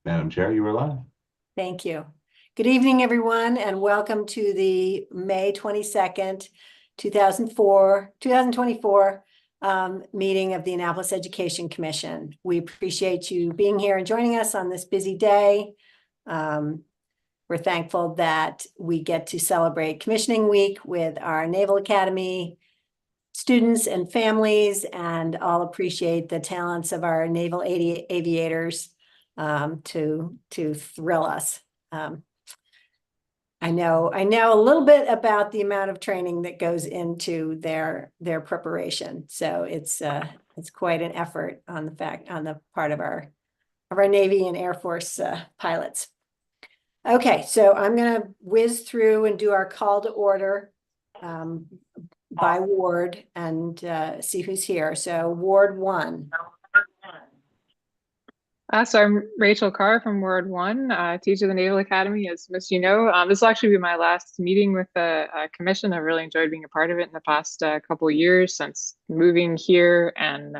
Madam Chair, you are live. Thank you. Good evening, everyone, and welcome to the May 22nd, 2024 meeting of the Annapolis Education Commission. We appreciate you being here and joining us on this busy day. We're thankful that we get to celebrate Commissioning Week with our Naval Academy students and families, and all appreciate the talents of our naval aviators to thrill us. I know a little bit about the amount of training that goes into their preparation. So it's quite an effort on the part of our Navy and Air Force pilots. Okay, so I'm gonna whiz through and do our call to order by ward and see who's here. So Ward 1. So I'm Rachel Carr from Ward 1, teacher of the Naval Academy, as most of you know. This will actually be my last meeting with the commission. I've really enjoyed being a part of it in the past couple of years since moving here, and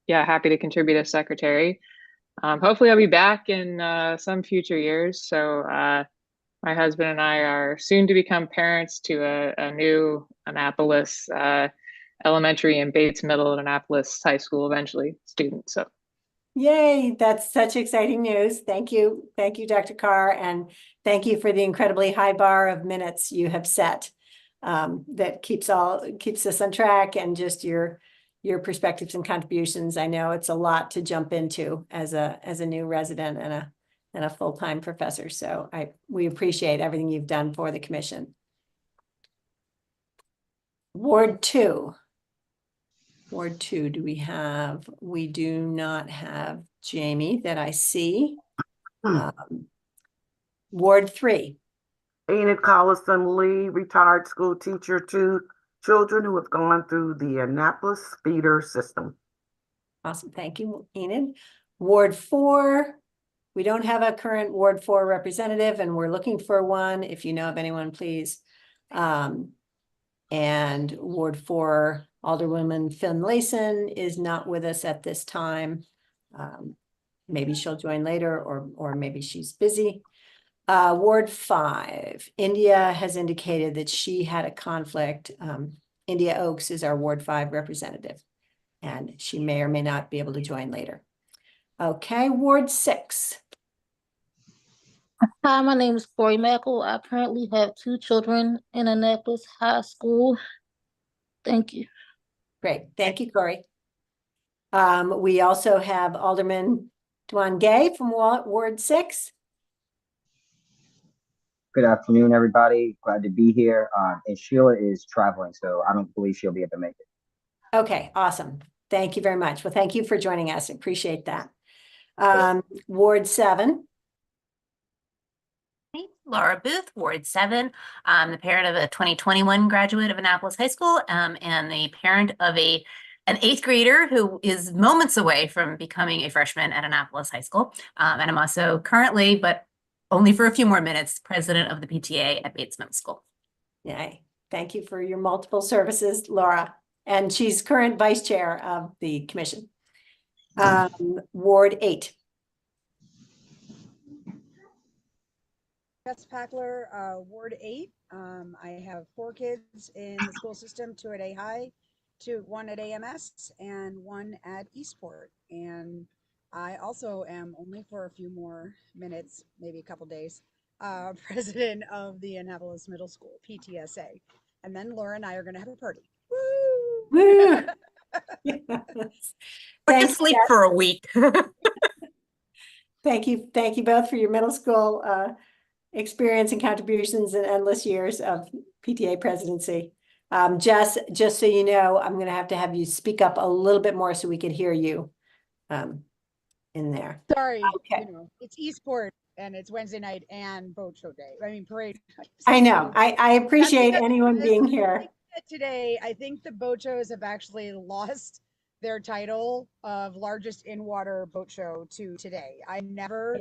yeah, happy to contribute as secretary. Hopefully I'll be back in some future years. So my husband and I are soon to become parents to a new Annapolis elementary and Bates Middle at Annapolis High School eventually student. So. Yay, that's such exciting news. Thank you, Dr. Carr, and thank you for the incredibly high bar of minutes you have set. That keeps us on track, and just your perspectives and contributions. I know it's a lot to jump into as a new resident and a full-time professor. So we appreciate everything you've done for the commission. Ward 2. Ward 2, we do not have Jamie that I see. Ward 3. Enid Collison Lee, retired school teacher to children who have gone through the Annapolis feeder system. Awesome, thank you, Enid. Ward 4, we don't have a current Ward 4 representative, and we're looking for one. If you know of anyone, please. And Ward 4, Alderwoman Finlayson is not with us at this time. Maybe she'll join later, or maybe she's busy. Ward 5, India has indicated that she had a conflict. India Oaks is our Ward 5 representative, and she may or may not be able to join later. Okay, Ward 6. Hi, my name is Corey Mackel. I currently have 2 children in Annapolis High School. Thank you. Great, thank you, Corey. We also have Alderman Dwan Gay from Ward 6. Good afternoon, everybody. Glad to be here. And Sheila is traveling, so I don't believe she'll be able to make it. Okay, awesome. Thank you very much. Well, thank you for joining us. Appreciate that. Ward 7. Laura Booth, Ward 7. I'm the parent of a 2021 graduate of Annapolis High School, and the parent of an 8th grader who is moments away from becoming a freshman at Annapolis High School. And I'm also currently, but only for a few more minutes, president of the PTA at Bates Middle School. Yay. Thank you for your multiple services, Laura. And she's current vice chair of the commission. Ward 8. Jess Packler, Ward 8. I have 4 kids in the school system, 2 at A High, 1 at AMS, and 1 at Eastport. And I also am, only for a few more minutes, maybe a couple days, president of the Annapolis Middle School, PTSA. And then Laura and I are going to have a party. Woo! Woo! We're to sleep for a week. Thank you both for your middle school experience and contributions and endless years of PTA presidency. Jess, just so you know, I'm going to have you speak up a little bit more so we could hear you in there. Sorry, okay. You know, it's Eastport and it's Wednesday night and boat show day. I mean, parade. I know. I appreciate anyone being here. Today, I think the boat shows have actually lost their title of largest in-water boat show to today. I never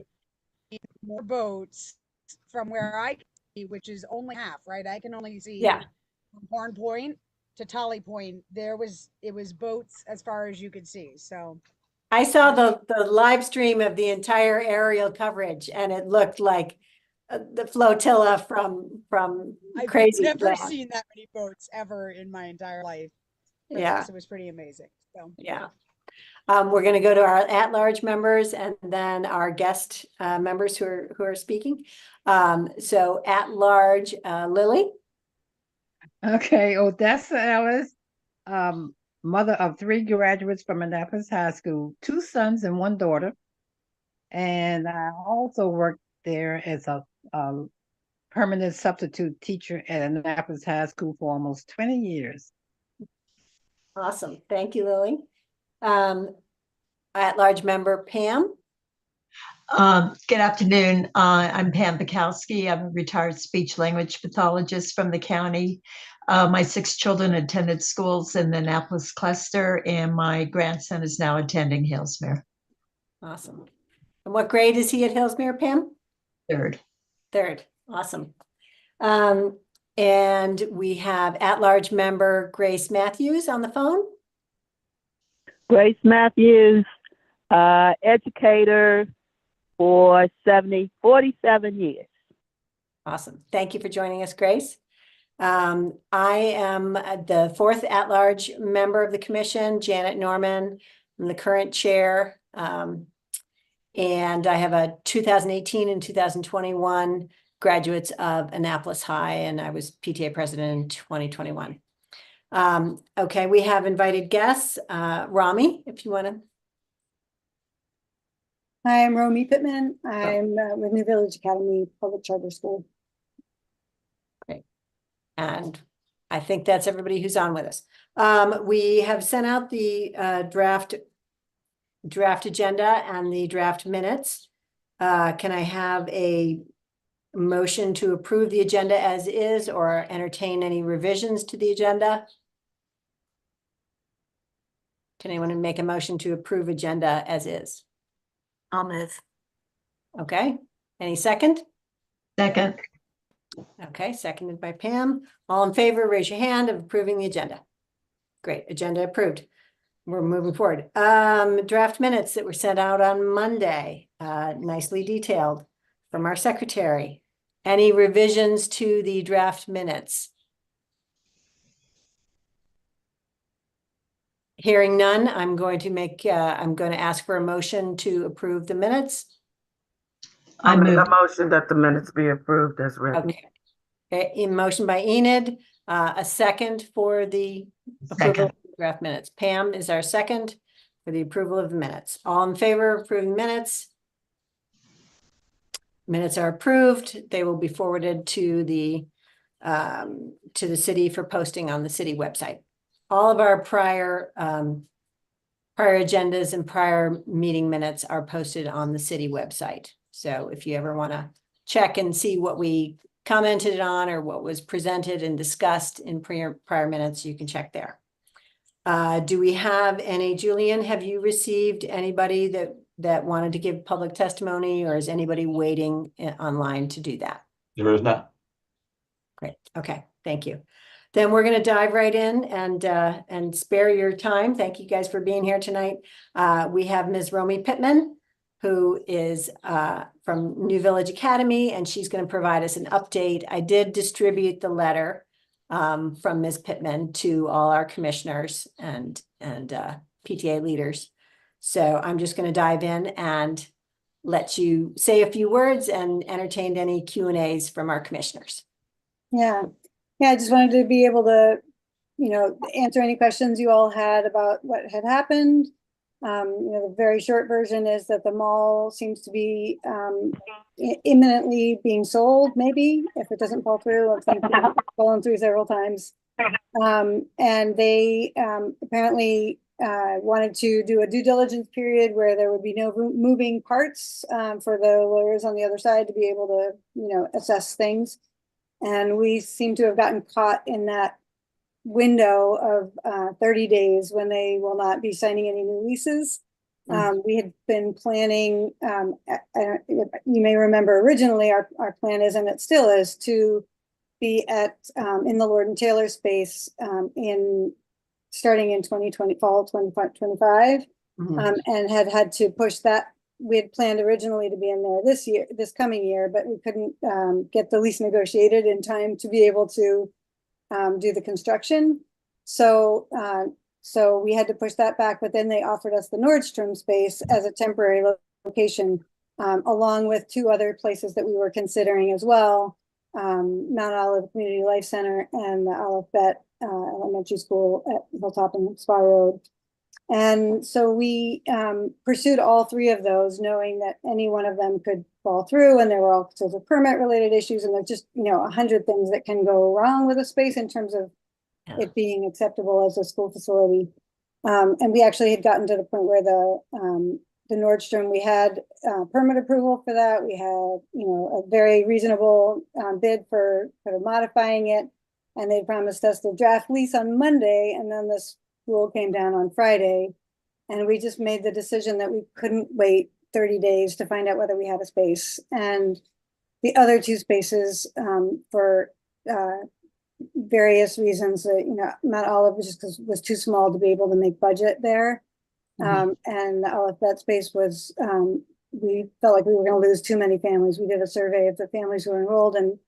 seen more boats from where I can see, which is only half, right? I can only see from Horn Point to Tolly Point. It was boats as far as you could see. So I saw the live stream of the entire aerial coverage and it looked like the flotilla from I've Crazy never Land. seen that many boats ever in my entire life. For Yeah, this. It was pretty amazing. So yeah. We're going to go to our at-large members and then our guest members who are speaking. So at-large, Lily. Okay, Odessa Ellis, mother of 3 graduates from Annapolis High School, 2 sons and 1 daughter. And I also worked there as a permanent substitute teacher at Annapolis High School for almost 20 years. Awesome. Thank you, Lily. At-large member Pam. Good afternoon. I'm Pam Bukowski. I'm a retired speech language pathologist from the county. My 6 children attended schools in the Annapolis cluster, and my grandson is now attending Hillsmere. Awesome. And what grade is he at Hillsmere, Pam? 3rd. 3rd. Awesome. And we have at-large member Grace Matthews on the phone. Grace Matthews, educator for 47 years. Awesome. Thank you for joining us, Grace. I am the 4th at-large member of the commission, Janet Norman. I'm the current chair. And I have a 2018 and 2021 graduates of Annapolis High, and I was PTA president in 2021. Okay, we have invited guests. Rami, if you want to. Hi, I'm Romy Pittman. I'm with New Village Academy Public Charter School. Great. And I think that's everybody who's on with us. We have sent out the draft agenda and the draft minutes. Can I have a motion to approve the agenda as is or entertain any revisions to the agenda? Can anyone make a motion to approve agenda as is? I'll move. Okay, any second? Second. Okay, seconded by Pam. All in favor, raise your hand of approving the agenda. Great, agenda approved. We're moving forward. Draft minutes that were sent out on Monday, nicely detailed from our secretary. Any revisions to the draft minutes? Hearing none, I'm going to ask for a motion to approve the minutes. I make a motion that the minutes be approved as written. Okay. In motion by Enid, a second for the approval of the draft minutes. Pam is our second for the approval of the minutes. All in favor of approving minutes? Minutes are approved. They will be forwarded to the city for posting on the city website. All of our prior agendas and prior meeting minutes are posted on the city website. So if you ever want to check and see what we commented on or what was presented and discussed in prior minutes, you can check there. Do we have any, Julian, have you received anybody that wanted to give public testimony, or is anybody waiting online to do that? There is not. Great. Okay. Thank you. Then we're going to dive right in and spare your time. Thank you guys for being here tonight. We have Ms. Romy Pittman, who is from New Village Academy, and she's going to provide us an update. I did distribute the letter from Ms. Pittman to all our commissioners and PTA leaders. So I'm just going to dive in and let you say a few words and entertain any Q&As from our commissioners. Yeah, I just wanted to be able to, answer any questions you all had about what had happened. The very short version is that the mall seems to be imminently being sold, maybe, if it doesn't fall through. It's fallen through several times. And they apparently wanted to do a due diligence period where there would be no moving parts for the lawyers on the other side to be able to, assess things. And we seem to have gotten caught in that window of 30 days when they will not be signing any new leases. We had been planning, you may remember originally our plan is, and it still is, to be at in the Lord and Taylor space starting in 2020, fall 2025. and had to push that. We had planned originally to be in there this coming year, but we couldn't get the lease negotiated in time to be able to do the construction. So we had to push that back, but then they offered us the Nordstrom space as a temporary location, along with 2 other places that we were considering as well, Mount Olive Community Life Center and the Olive Bet Elementary School at Hilltop and Spa Road. And so we pursued all 3 of those, knowing that any one of them could fall through, and there were all sorts of permit related issues, and there's just 100 things that can go wrong with a space in terms of it being acceptable as a school facility. And we actually had gotten to the point where the Nordstrom, we had permit approval for that. We had a very reasonable bid for modifying it, and they promised us the draft lease on Monday, and then this rule came down on Friday, and we just made the decision that we couldn't wait 30 days to find out whether we had a space. And the other 2 spaces for various reasons, Mount Olive was too small to be able to make budget there. And the Olive Bet space was, we felt like we were going to lose too many families. We did a survey of the families who were enrolled and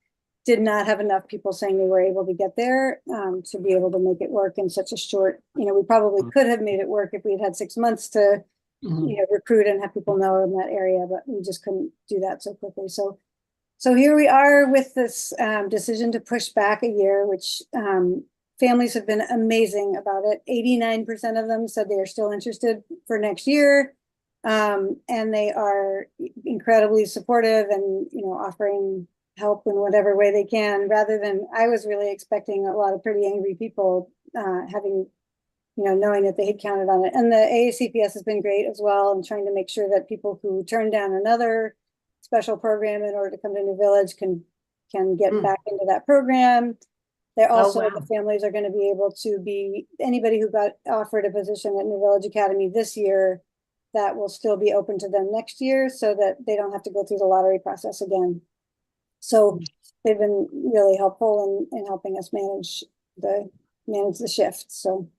did not have enough people saying they were able to get there to be able to make it work in such a short, we probably could have made it work if we had 6 months to recruit and have people know in that area, but we just couldn't do that so quickly. So here we are with this decision to push back a year, which families have been amazing about it. 89% of them said they are still interested for next year. And they are incredibly supportive and, offering help in whatever way they can, rather than, I was really expecting a lot of pretty angry people having, knowing that they had counted on it. And the AACPS has been great as well, and trying to make sure that people who turn down another special program in order to come to New Village can get back into that program. They're also, the families are going to be able to be, anybody who got offered a position at New Village Academy this year, that will still be open to them next year, so that they don't have to go through the lottery process again. So they've been really helpful in helping us manage the shift. So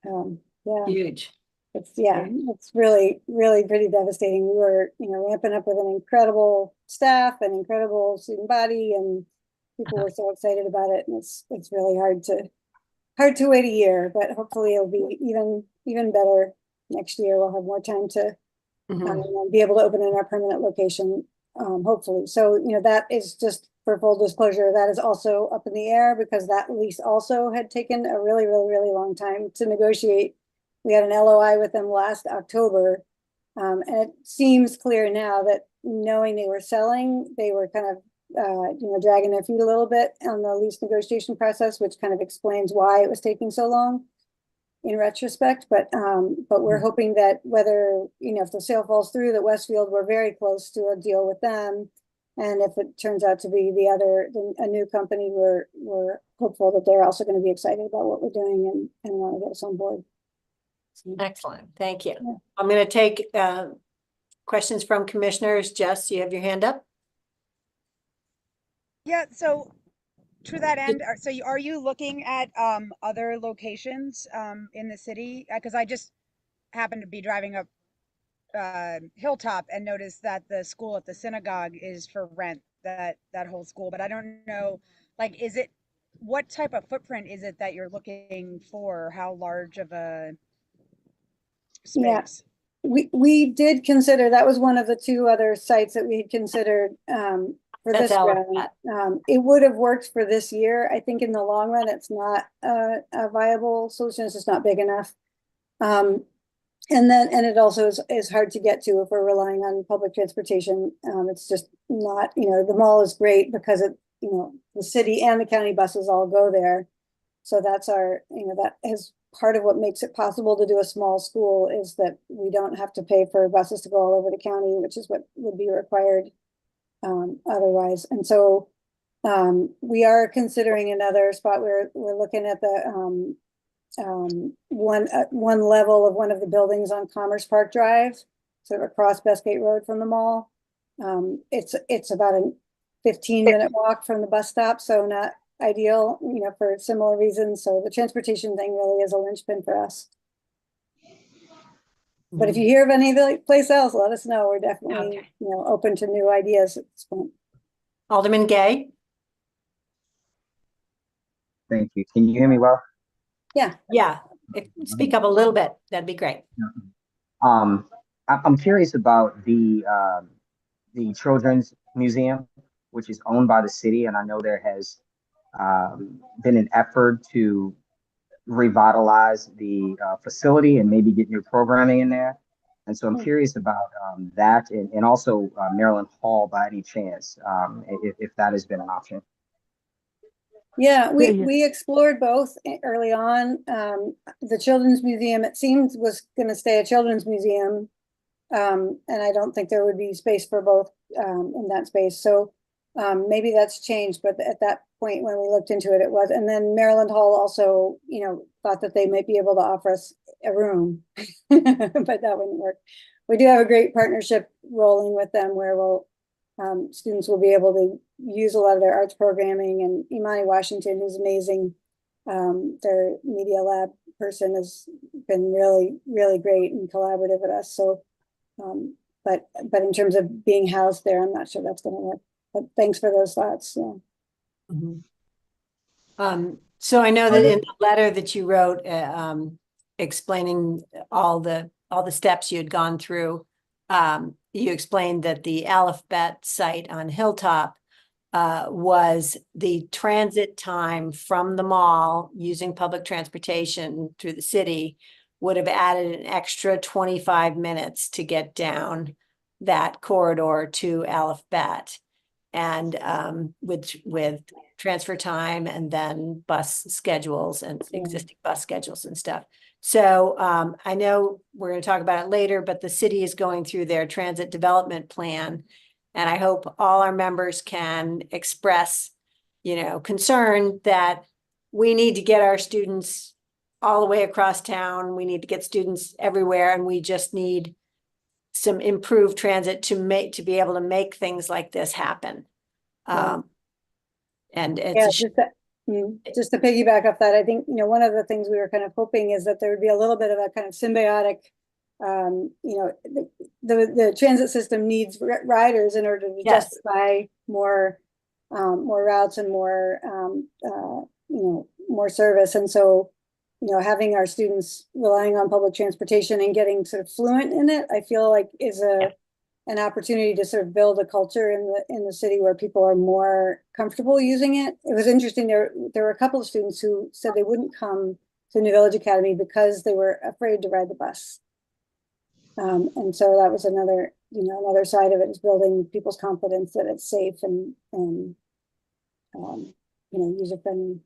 yeah, huge. It's really, really pretty devastating. We were, ramping up with an incredible staff and incredible student body, and people were so excited about it. And it's really hard to wait a year, but hopefully it'll be even better next year. We'll have more time to be able to open in our permanent location, hopefully. So, that is, just for full disclosure, that is also up in the air, because that lease also had taken a really, really, really long time to negotiate. We had an LOI with them last October, and it seems clear now that, knowing they were selling, they were kind of dragging their feet a little bit on the lease negotiation process, which kind of explains why it was taking so long in retrospect. But we're hoping that whether, if the sale falls through, that Westfield, we're very close to a deal with them. And if it turns out to be a new company, we're hopeful that they're also going to be excited about what we're doing and want to get us on board. Excellent. Thank you. Yeah. I'm going to take questions from commissioners. Jess, you have your hand up? Yeah, so to that end, are you looking at other locations in the city? Because I just happened to be driving up Hilltop and noticed that the school at the synagogue is for rent, that whole school. But I don't know, like, what type of footprint is it that you're looking for? How large of a space? Yeah, we did consider, that was one of the 2 other sites that we had considered for this round. It would have worked for this year. I think in the long run, it's not a viable solution. It's just not big enough. And it also is hard to get to if we're relying on public transportation. It's just not, the mall is great because the city and the county buses all go there. So that's that is part of what makes it possible to do a small school, is that we don't have to pay for buses to go all over the county, which is what would be required otherwise. And so we are considering another spot where we're looking at the one level of one of the buildings on Commerce Park Drive, sort of across Bestgate Road from the mall. It's about a 15-minute walk from the bus stop, so not ideal, for similar reasons. So the transportation thing really is a linchpin for us. But if you hear of any place else, let us know. We're definitely, Okay. open to new ideas at this point. Alderman Gay? Thank you. Can you hear me well? Yeah. Yeah, speak up a little bit. That'd be great. I'm curious about the Children's Museum, which is owned by the city, and I know there has been an effort to revitalize the facility and maybe get new programming in there. And so I'm curious about that, and also Maryland Hall by any chance, if that has been an option. Yeah, we explored both early on. The Children's Museum, it seemed, was going to stay a children's museum. And I don't think there would be space for both in that space. So maybe that's changed, but at that point when we looked into it, it was. And then Maryland Hall also, thought that they might be able to offer us a room, but that wouldn't work. We do have a great partnership rolling with them where students will be able to use a lot of their arts programming, and Imani Washington, who's amazing, their media lab person, has been really, really great and collaborative with us. So, but in terms of being housed there, I'm not sure that's going to work. But thanks for those thoughts. Yeah. So I know that in the letter that you wrote, explaining all the steps you had gone through, you explained that the Aleph Bet site on Hilltop was the transit time from the mall using public transportation through the city would have added an extra 25 minutes to get down that corridor to Aleph Bet. And with transfer time and then bus schedules and existing bus schedules and stuff. So I know we're going to talk about it later, but the city is going through their transit development plan. And I hope all our members can express, concern that we need to get our students all the way across town. We need to get students everywhere, and we just need some improved transit to be able to make things like this happen. And it's just to piggyback off that, I think, one of the things we were kind of hoping is that there would be a little bit of a kind of symbiotic, the transit system needs riders in order to justify more routes and more, more service. And so, having our students relying on public transportation and getting sort of fluent in it, I feel like is an opportunity to sort of build a culture in the city where people are more comfortable using it. It was interesting. There were a couple of students who said they wouldn't come to New Village Academy because they were afraid to ride the bus. And so that was another side of it, is building people's confidence that it's safe and user friendly.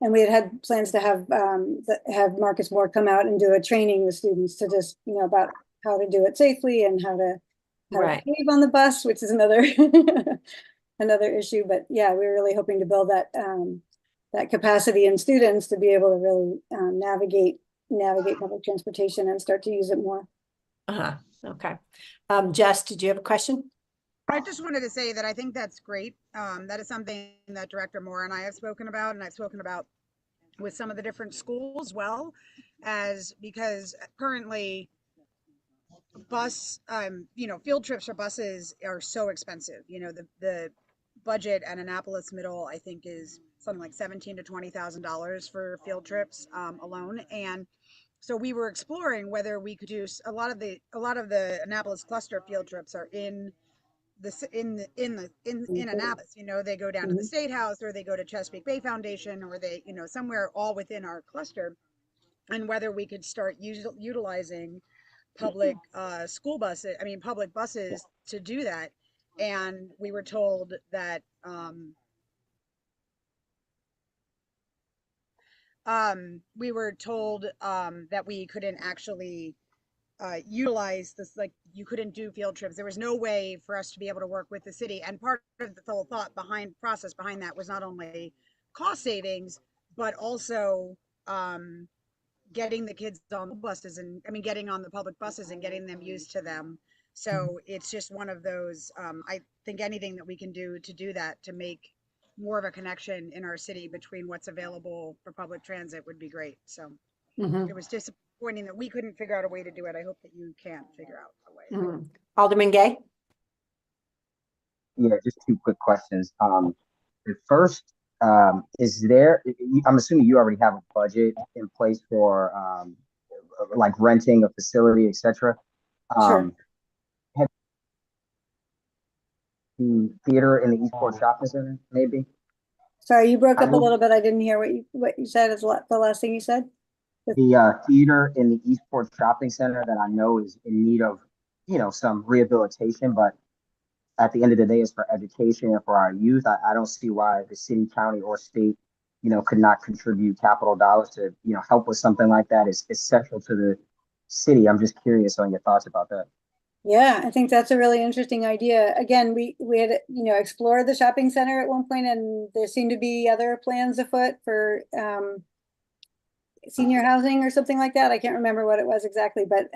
And we had plans to have Marcus Moore come out and do a training with students to just, about how to do it safely and how to behave on the bus, which is another issue. But yeah, we're really hoping to build that capacity in students to be able to really navigate public transportation and start to use it more. Okay. Jess, did you have a question? I just wanted to say that I think that's great. That is something that Director Moore and I have spoken about, and I've spoken about with some of the different schools, well, because currently field trips for buses are so expensive. The budget at Annapolis Middle, I think, is something like $17,000 to $20,000 for field trips alone. And so we were exploring whether we could use a lot of the Annapolis cluster field trips are in Annapolis. They go down to the State House, or they go to Chesapeake Bay Foundation, or they, somewhere all within our cluster, and whether we could start utilizing public public buses to do that. And we were told that we couldn't actually utilize this, like you couldn't do field trips. There was no way for us to be able to work with the city. And part of the whole process behind that was not only cost savings, but also getting the kids on buses getting on the public buses and getting them used to them. So it's just one of those, I think anything that we can do to do that, to make more of a connection in our city between what's available for public transit would be great. So Mhm, It was disappointing that we couldn't figure out a way to do it. I hope that you can figure out a way. mhm. Alderman Gay? Yeah, just two quick questions. The first, is there, I'm assuming you already have a budget in place for, like renting a facility, et cetera. Sure. Have the theater in the Eastport Shopping Center, maybe? Sorry, you broke I up a know little bit. I didn't hear what you said is the last thing you said. the theater in the Eastport Shopping Center that I know is in need of, some rehabilitation, but at the end of the day, it's for education and for our youth. I don't see why the city, county, or state, could not contribute capital dollars to, help with something like that. It's central to the city. I'm just curious on your thoughts about that. Yeah, I think that's a really interesting idea. Again, we had, explored the shopping center at one point, and there seemed to be other plans afoot for senior housing or something like that. I can't remember what it was exactly, but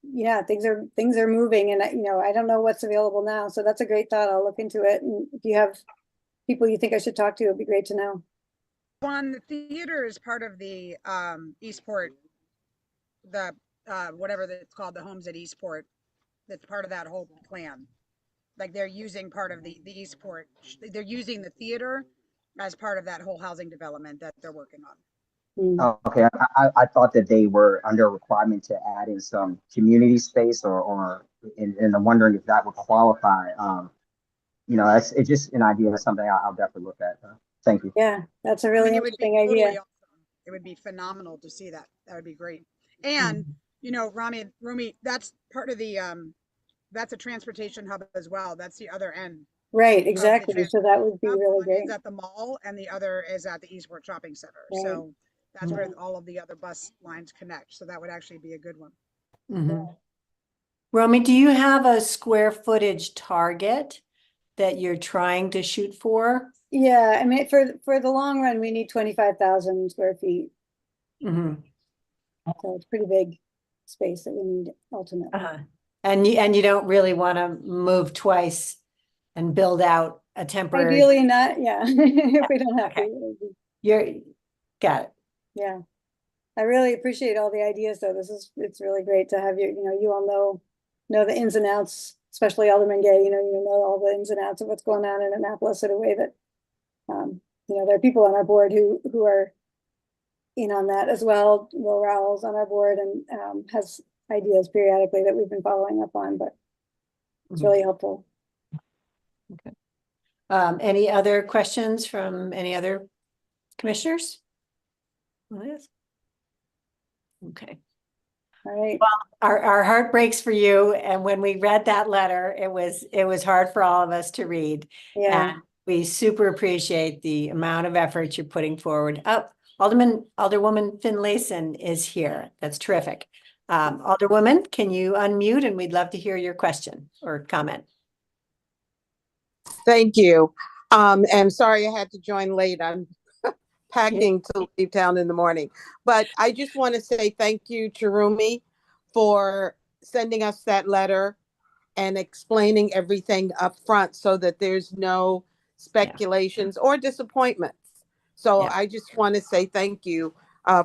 yeah, things are moving, and I don't know what's available now. So that's a great thought. I'll look into it. And if you have people you think I should talk to, it'd be great to know. One, the theater is part of the Eastport, the whatever it's called, the Homes at Eastport. That's part of that whole plan. Like they're using part of the Eastport. They're using the theater as part of that whole housing development that they're working on. Oh, okay, I thought that they were under a requirement to add in some community space, and I'm wondering if that would qualify. It's just an idea. That's something I'll definitely look at. Thank you. Yeah, that's a really interesting Totally idea. awesome. It would be phenomenal to see that. That would be great. And Rumi, that's part of the that's a transportation hub as well. That's the other end. Right, exactly. So that would be really One great. is at the mall and the other is at the Eastport Shopping Center. Right. So that's where all of the other bus lines connect. So that would actually be a good one. Mhm. Romy, do you have a square footage target that you're trying to shoot for? Yeah, I mean, for the long run, we need 25,000 square feet. Mhm. So it's pretty big space that we need ultimately. Uh-huh. And you don't really want to move twice and build out a temporary. Ideally not, yeah, if we don't have Okay. to. You're got it. Yeah. I really appreciate all the ideas though. It's really great to have you all know the ins and outs, especially Alderman Gay, you know all the ins and outs of what's going on in Annapolis in a way that, there are people on our board who are in on that as well. Will Rowell's on our board and has ideas periodically that we've been following up on, but it's really helpful. Okay. Any other questions from any other commissioners? Okay. All right. Well, our heart breaks for you. And when we read that letter, it was hard for all of us to read. Yeah. And we super appreciate the amount of effort you're putting forward. Oh, Alderwoman Finlayson is here. That's terrific. Alderwoman, can you unmute, and we'd love to hear your question or comment. Thank you. And sorry I had to join late. I'm packing to leave town in the morning. But I just want to say thank you to Rumi for sending us that letter and explaining everything up front so that there's no speculations or disappointments. So I just want to say thank you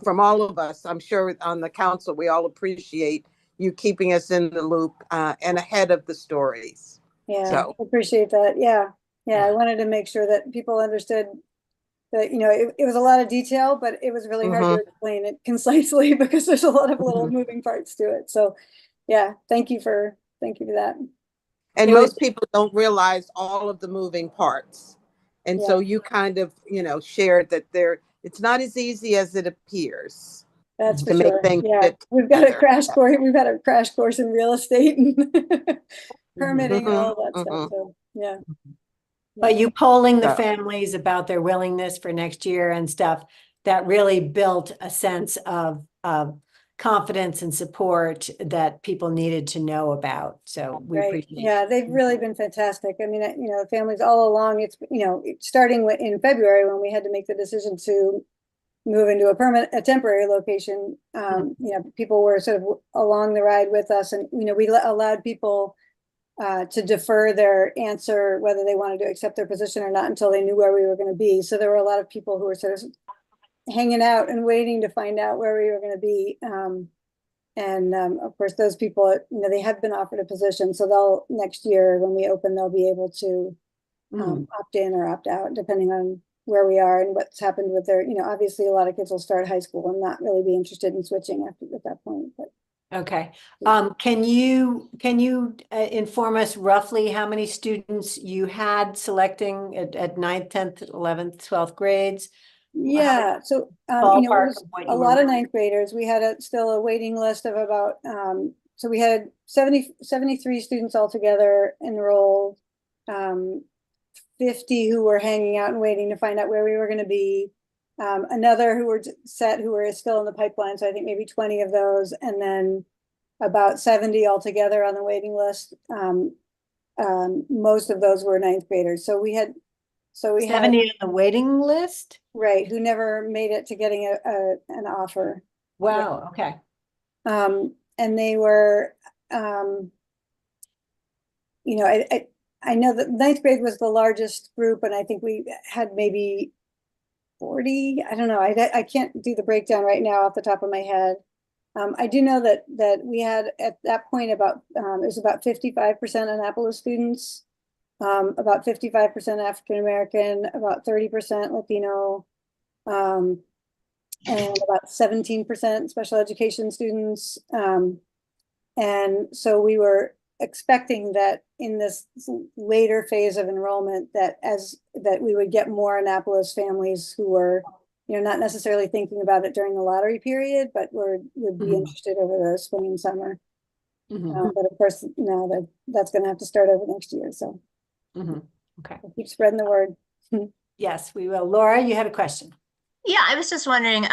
from all of us. I'm sure on the council, we all appreciate you keeping us in the loop and ahead of the stories. Yeah, So appreciate that. Yeah. I wanted to make sure that people understood that, it was a lot of detail, but it was really hard to explain it concisely because there's a lot of little moving parts to it. So yeah, thank you for that. And most people don't realize all of the moving parts. And so you kind of, shared that it's not as easy as it appears. That's for to sure. make things Yeah, fit we've got a together. crash course. We've had a crash course in real estate and permitting and all that stuff. So yeah. But you polling the families about their willingness for next year and stuff, that really built a sense of confidence and support that people needed to know about. So we appreciate it. Yeah, they've really been fantastic. I mean, the families all along, it's, starting in February when we had to make the decision to move into a temporary location, people were sort of along the ride with us, and, we allowed people to defer their answer, whether they wanted to accept their position or not, until they knew where we were going to be. So there were a lot of people who were sort of hanging out and waiting to find out where we were going to be. Of course, those people, they have been offered a position, so they'll next year when we open, they'll be able to opt in or opt out, depending on where we are and what's happened with their, obviously a lot of kids will start high school and not really be interested in switching at that point. But okay. Can you inform us roughly how many students you had selecting at 9th, 10th, 11th, 12th grades? Yeah, so it was a lot of 9th graders. We had still a waiting list of about so we had 73 students altogether enrolled, 50 who were hanging out and waiting to find out where we were going to be, another who were set who were still in the pipeline, so I think maybe 20 of those, and then about 70 altogether on the waiting list. Most of those were 9th graders, so we had 70 on the waiting list, right, who never made it to getting an offer. Wow. Okay. And they were I know that 9th grade was the largest group, and I think we had maybe 40. I don't know. I can't do the breakdown right now off the top of my head. I do know that we had at that point about it was about 55% Annapolis students, about 55% African American, about 30% Latino, and about 17% special education students. And so we were expecting that in this later phase of enrollment that we would get more Annapolis families who were not necessarily thinking about it during the lottery period, but would be interested over the spring and summer. But of course now that's going to have to start over next year, so okay, we'll keep spreading the word. Yes, we will. Laura, you had a question. Yeah, I was just wondering,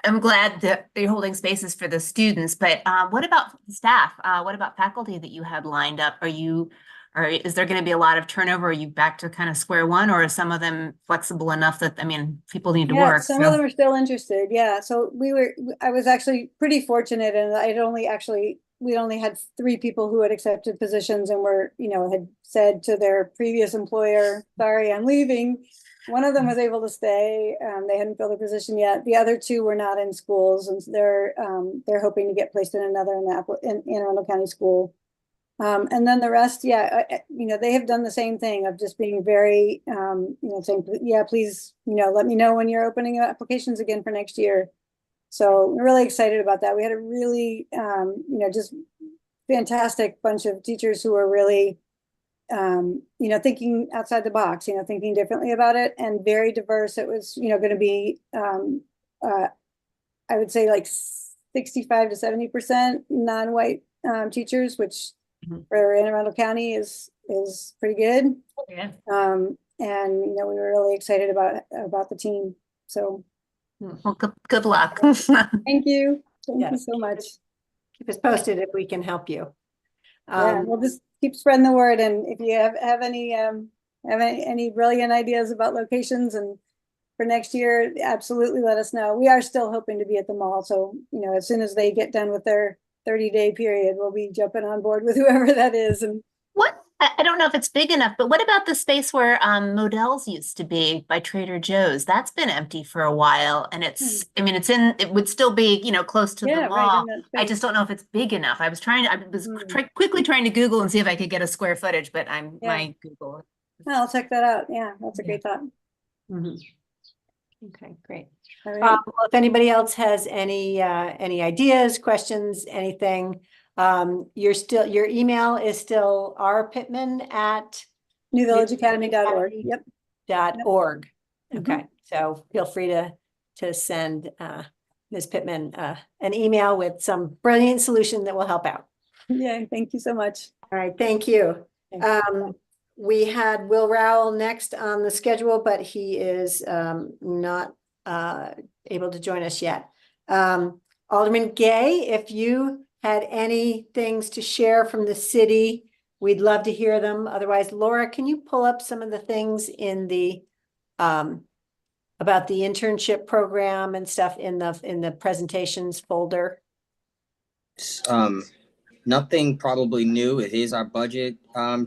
I'm glad that you're holding spaces for the students, but what about staff? What about faculty that you had lined up? Is there going to be a lot of turnover? Are you back to kind of square one, or are some of them flexible enough that, people need to work? Some of them are still interested. Yeah. So I was actually pretty fortunate, and we only had 3 people who had accepted positions and had said to their previous employer, sorry, I'm leaving. One of them was able to stay. They hadn't filled a position yet. The other 2 were not in schools, and they're hoping to get placed in another in Arundel County school. And then the rest, they have done the same thing of just being very, saying, yeah, please, let me know when you're opening applications again for next year. So we're really excited about that. We had a really, just fantastic bunch of teachers who were really, thinking outside the box, thinking differently about it, and very diverse. It was, going to be, I would say like 65 to 70% non-white teachers, which for Anne Arundel County is pretty good. Yeah. And we were really excited about the team. So, well, good luck. Thank you. Thank you so much. Keep us posted if we can help you. We'll just keep spreading the word, and if you have any brilliant ideas about locations and for next year, absolutely let us know. We are still hoping to be at the mall, so as soon as they get done with their 30-day period, we'll be jumping on board with whoever that is. And I don't know if it's big enough, but what about the space where Modell's used to be by Trader Joe's? That's been empty for a while, and it would still be, close to the mall. Right, I just don't know if it's big enough. I was quickly trying to Google and see if I could get a square footage, but my Google. I'll check that out. Yeah, that's a great thought. Okay, great. All right. Well, if anybody else has any ideas, questions, anything, your email is still rpittman@newvillageacademy.org. Yep. .org. Okay, so feel free to send Ms. Pittman an email with some brilliant solution that will help out. Yeah, thank you so much. All right, thank you. We had Will Rowell next on the schedule, but he is not able to join us yet. Alderman Gay, if you had any things to share from the city, we'd love to hear them. Otherwise, Laura, can you pull up some of the things in the about the internship program and stuff in the presentations folder? Nothing probably new. It is our budget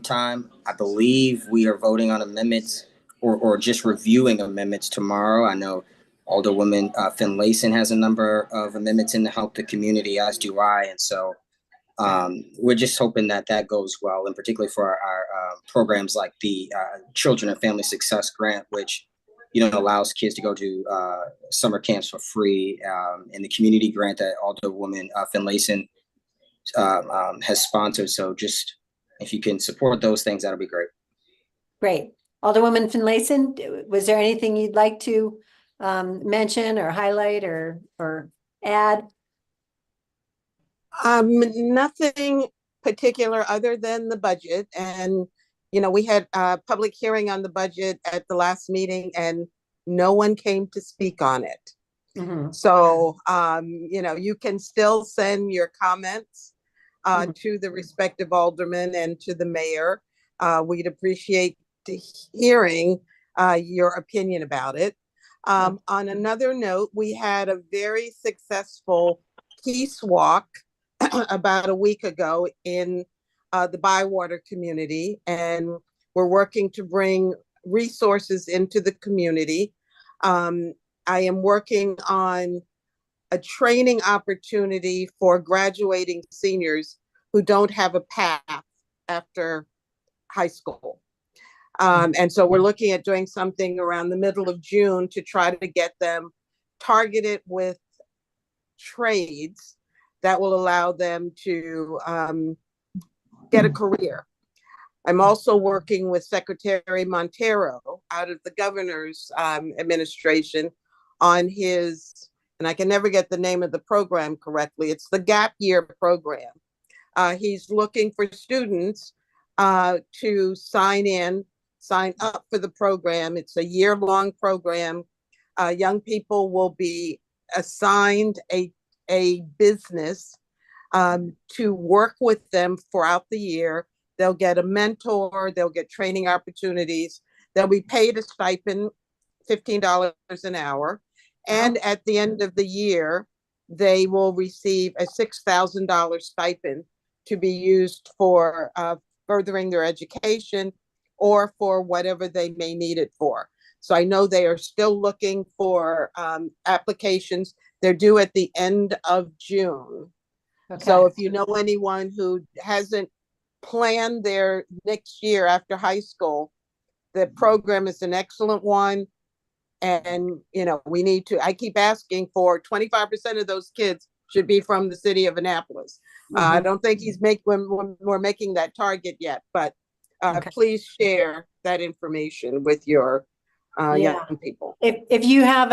time. I believe we are voting on amendments or just reviewing amendments tomorrow. I know Alderwoman Finlayson has a number of amendments in to help the community, as do I. And so we're just hoping that that goes well, and particularly for our programs like the Children and Family Success Grant, which allows kids to go to summer camps for free, and the community grant that Alderwoman Finlayson has sponsored. So just if you can support those things, that'll be great. Great. Alderwoman Finlayson, was there anything you'd like to mention or highlight or add? Nothing particular other than the budget. And, we had a public hearing on the budget at the last meeting and no one came to speak on it. Mm-hmm. So, you can still send your comments to the respective aldermen and to the mayor. We'd appreciate hearing your opinion about it. On another note, we had a very successful peace walk about a week ago in the Bywater community, and we're working to bring resources into the community. I am working on a training opportunity for graduating seniors who don't have a path after high school. And so we're looking at doing something around the middle of June to try to get them targeted with trades that will allow them to get a career. I'm also working with Secretary Montero out of the governor's administration on his, and I can never get the name of the program correctly, it's the Gap Year program. He's looking for students to sign up for the program. It's a year-long program. Young people will be assigned a business to work with them throughout the year. They'll get a mentor, they'll get training opportunities, they'll be paid a stipend, $15 an hour. And at the end of the year, they will receive a $6,000 stipend to be used for furthering their education or for whatever they may need it for. So I know they are still looking for applications. They're due at the end of June. Okay. So if you know anyone who hasn't planned their next year after high school, the program is an excellent one. And, we need to, I keep asking for 25% of those kids should be from the city of Annapolis. I don't think we're making that target yet, but please share that information with your young people. If you have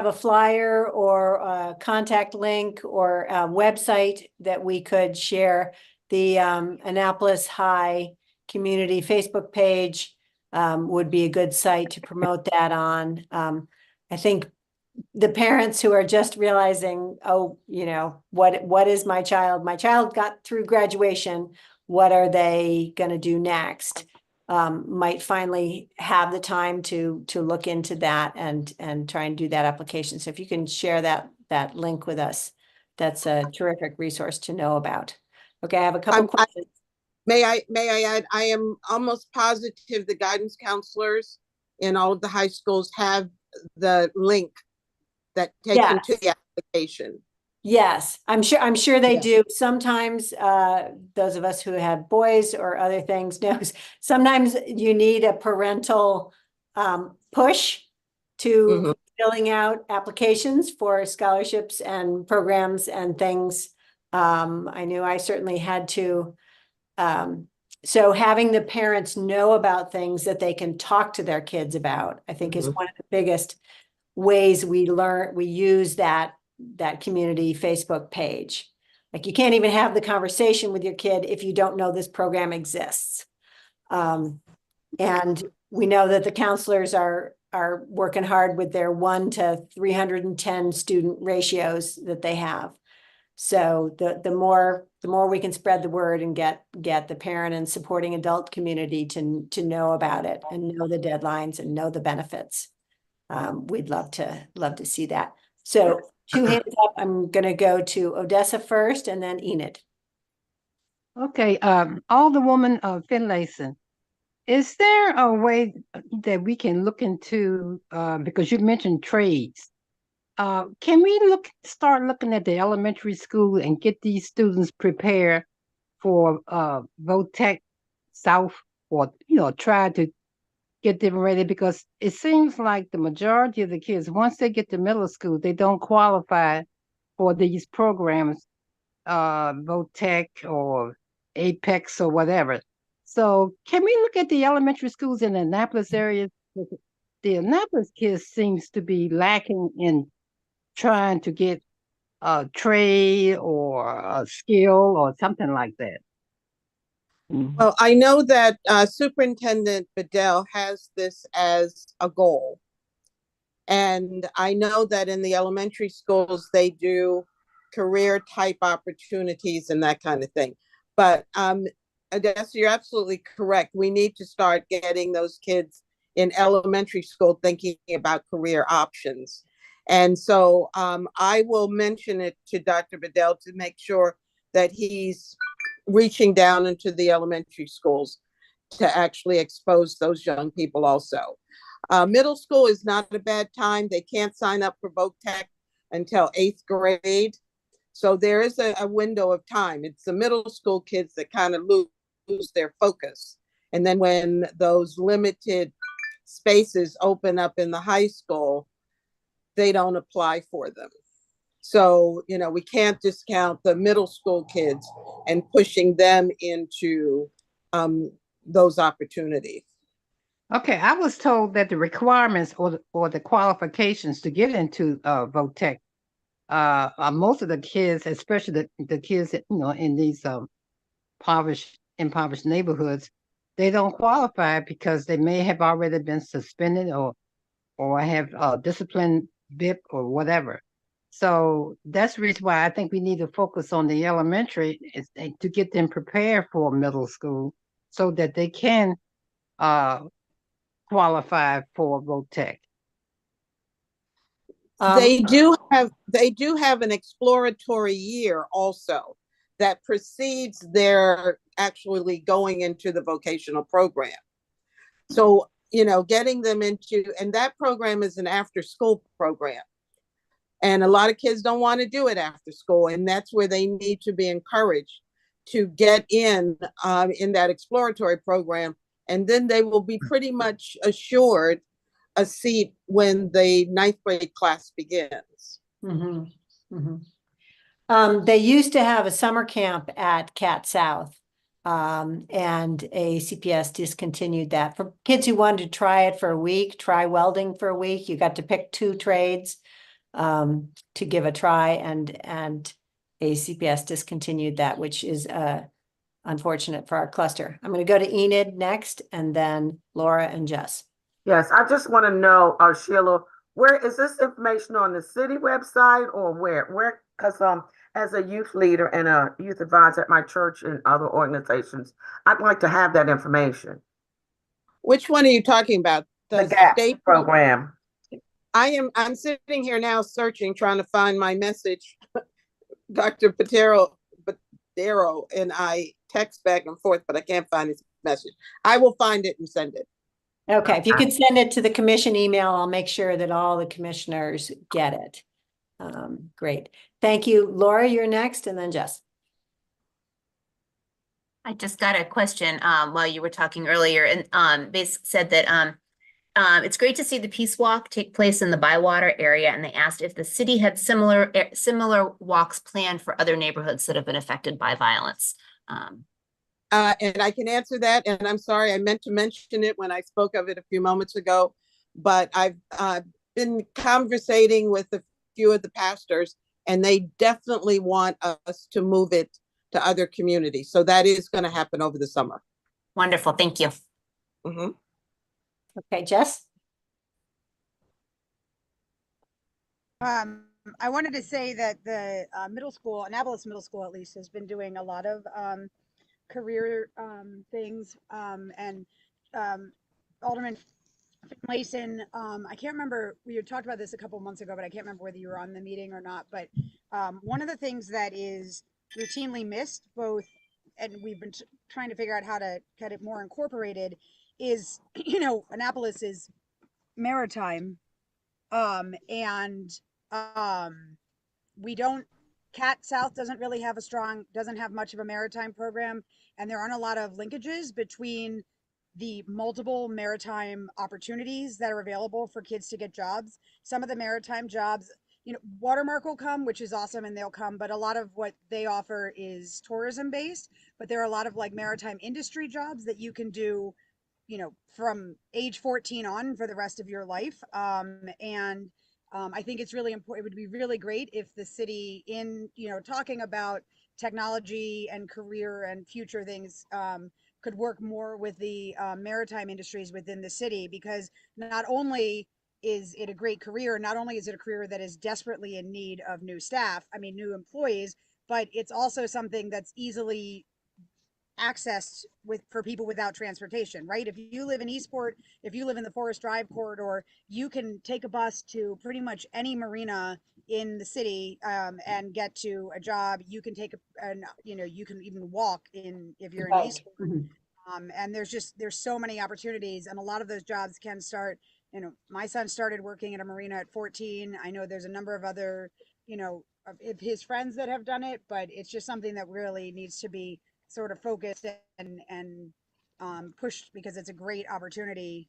a flyer or a contact link or a website that we could share, the Annapolis High Community Facebook page would be a good site to promote that on. I think the parents who are just realizing, what is my child? My child got through graduation. What are they going to do next? Might finally have the time to look into that and try and do that application. So if you can share that link with us, that's a terrific resource to know about. Okay, I have a couple questions. May I add, I am almost positive the guidance counselors in all of the high schools have the link that takes them to the application. Yes, I'm sure they do. Sometimes those of us who had boys or other things knows sometimes you need a parental push to filling out applications for scholarships and programs and things. I knew I certainly had to. So having the parents know about things that they can talk to their kids about, I think is one of the biggest ways we use that community Facebook page. Like you can't even have the conversation with your kid if you don't know this program exists. And we know that the counselors are working hard with their 1 to 310 student ratios that they have. So the more we can spread the word and get the parent and supporting adult community to know about it and know the deadlines and know the benefits. We'd love to see that. So 2 hands up. I'm going to go to Odessa first and then Enid. Okay, Alderwoman Finlayson, Is there a way that we can look into, because you mentioned trades, can we start looking at the elementary school and get these students prepared for VOTEC South, or try to get them ready, because it seems like the majority of the kids, once they get to middle school, they don't qualify for these programs, VOTEC or Apex or whatever. So can we look at the elementary schools in the Annapolis area? The Annapolis kids seems to be lacking in trying to get a trade or a skill or something like that. Well, I know that Superintendent Bedell has this as a goal. And I know that in the elementary schools, they do career type opportunities and that kind of thing. But Odessa, you're absolutely correct. We need to start getting those kids in elementary school thinking about career options. And so I will mention it to Dr. Bedell to make sure that he's reaching down into the elementary schools to actually expose those young people also. Middle school is not a bad time. They can't sign up for VOTEC until 8th grade. So there is a window of time. It's the middle school kids that kind of lose their focus. And then when those limited spaces open up in the high school, they don't apply for them. So, we can't discount the middle school kids and pushing them into those opportunities. Okay, I was told that the requirements or the qualifications to get into VOTEC, most of the kids, especially the kids that, in these impoverished neighborhoods, they don't qualify because they may have already been suspended or have discipline BIP or whatever. So that's the reason why I think we need to focus on the elementary to get them prepared for middle school so that they can qualify for VOTEC. They do have an exploratory year also that precedes their actually going into the vocational program. So, getting them into, and that program is an after school program. And a lot of kids don't want to do it after school. And that's where they need to be encouraged to get in that exploratory program. And then they will be pretty much assured a seat when the 9th grade class begins. Mm-hmm. Mm-hmm. They used to have a summer camp at Cat South, and a CPS discontinued that. For kids who wanted to try it for a week, try welding for a week, you got to pick 2 trades to give a try, and a CPS discontinued that, which is unfortunate for our cluster. I'm going to go to Enid next, and then Laura and Jess. Yes, I just want to know, Sheila, where is this information on the city website or where? Because as a youth leader and a youth advisor at my church and other organizations, I'd like to have that information. Which one are you talking about? The GAP state program. I'm sitting here now searching, trying to find my message. Dr. Patero and I text back and forth, but I can't find his message. I will find it and send it. Okay, if you could send it to the commission email, I'll make sure that all the commissioners get it. Great. Thank you. Laura, you're next, and then Jess. I just got a question while you were talking earlier, and basically said that it's great to see the Peace Walk take place in the Bywater area, and they asked if the city had similar walks planned for other neighborhoods that have been affected by violence. And I can answer that, and I'm sorry, I meant to mention it when I spoke of it a few moments ago, but I've been conversating with a few of the pastors, and they definitely want us to move it to other communities. So that is going to happen over the summer. Wonderful. Thank you. Mm-hmm. Okay, Jess? I wanted to say that the middle school, Annapolis Middle School at least, has been doing a lot of career things, and Alderman Mason, I can't remember, we had talked about this a couple months ago, but I can't remember whether you were on the meeting or not, but one of the things that is routinely missed, both, and we've been trying to figure out how to get it more incorporated, is, Annapolis is maritime. And we don't, Cat South doesn't really have doesn't have much of a maritime program. And there aren't a lot of linkages between the multiple maritime opportunities that are available for kids to get jobs. Some of the maritime jobs, Watermark will come, which is awesome, and they'll come, but a lot of what they offer is tourism based. But there are a lot of like maritime industry jobs that you can do, from age 14 on for the rest of your life. I think it's really important. It would be really great if the city, in talking about technology and career and future things, could work more with the maritime industries within the city, because not only is it a great career, not only is it a career that is desperately in need of new new employees, but it's also something that's easily accessed for people without transportation, right? If you live in Eastport, if you live in the Forest Drive corridor, you can take a bus to pretty much any marina in the city, and get to a job. You can you can even walk if you're in Eastport. And there's so many opportunities, and a lot of those jobs can start. My son started working at a marina at 14. I know there's a number of other, of his friends that have done it, but it's just something that really needs to be sort of focused and pushed, because it's a great opportunity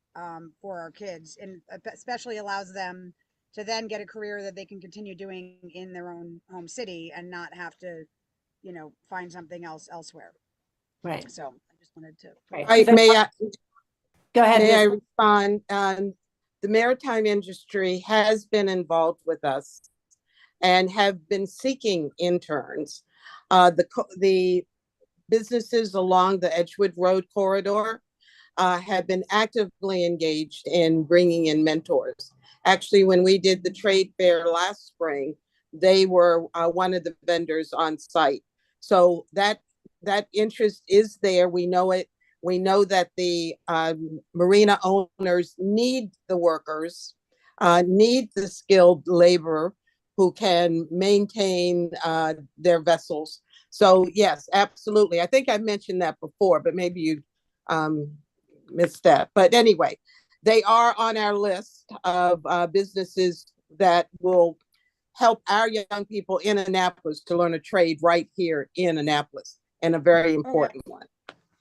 for our kids, and especially allows them to then get a career that they can continue doing in their own home city and not have to, find something else elsewhere. Right. So I just wanted to. Right, may I? Go ahead. May I respond? The maritime industry has been involved with us and have been seeking interns. The businesses along the Edgewood Road corridor have been actively engaged in bringing in mentors. Actually, when we did the trade fair last spring, they were one of the vendors on site. So that interest is there. We know it. We know that the marina owners need the workers, need the skilled labor who can maintain their vessels. So yes, absolutely. I think I mentioned that before, but maybe you missed that. But anyway, they are on our list of businesses that will help our young people in Annapolis to learn a trade right here in Annapolis, and a very important one.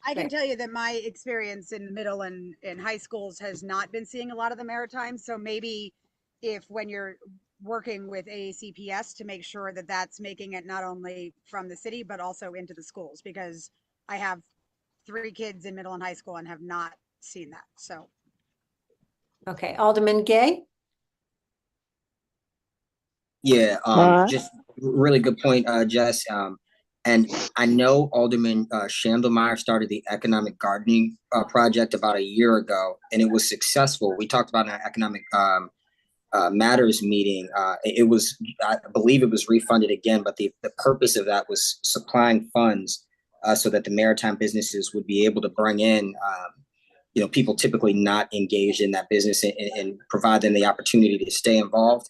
I can tell you that my experience in middle and in high schools has not been seeing a lot of the maritime. So maybe when you're working with AACPS, to make sure that that's making it not only from the city, but also into the schools, because I have 3 kids in middle and high school and have not seen that. So. Okay, Alderman Gay. Yeah, just really good point, Jess. And I know Alderman Schandelmeyer started the economic gardening project about a year ago, and it was successful. We talked about in our economic matters meeting. It was, I believe it was refunded again, but the purpose of that was supplying funds so that the maritime businesses would be able to bring in people typically not engaged in that business, and provide them the opportunity to stay involved.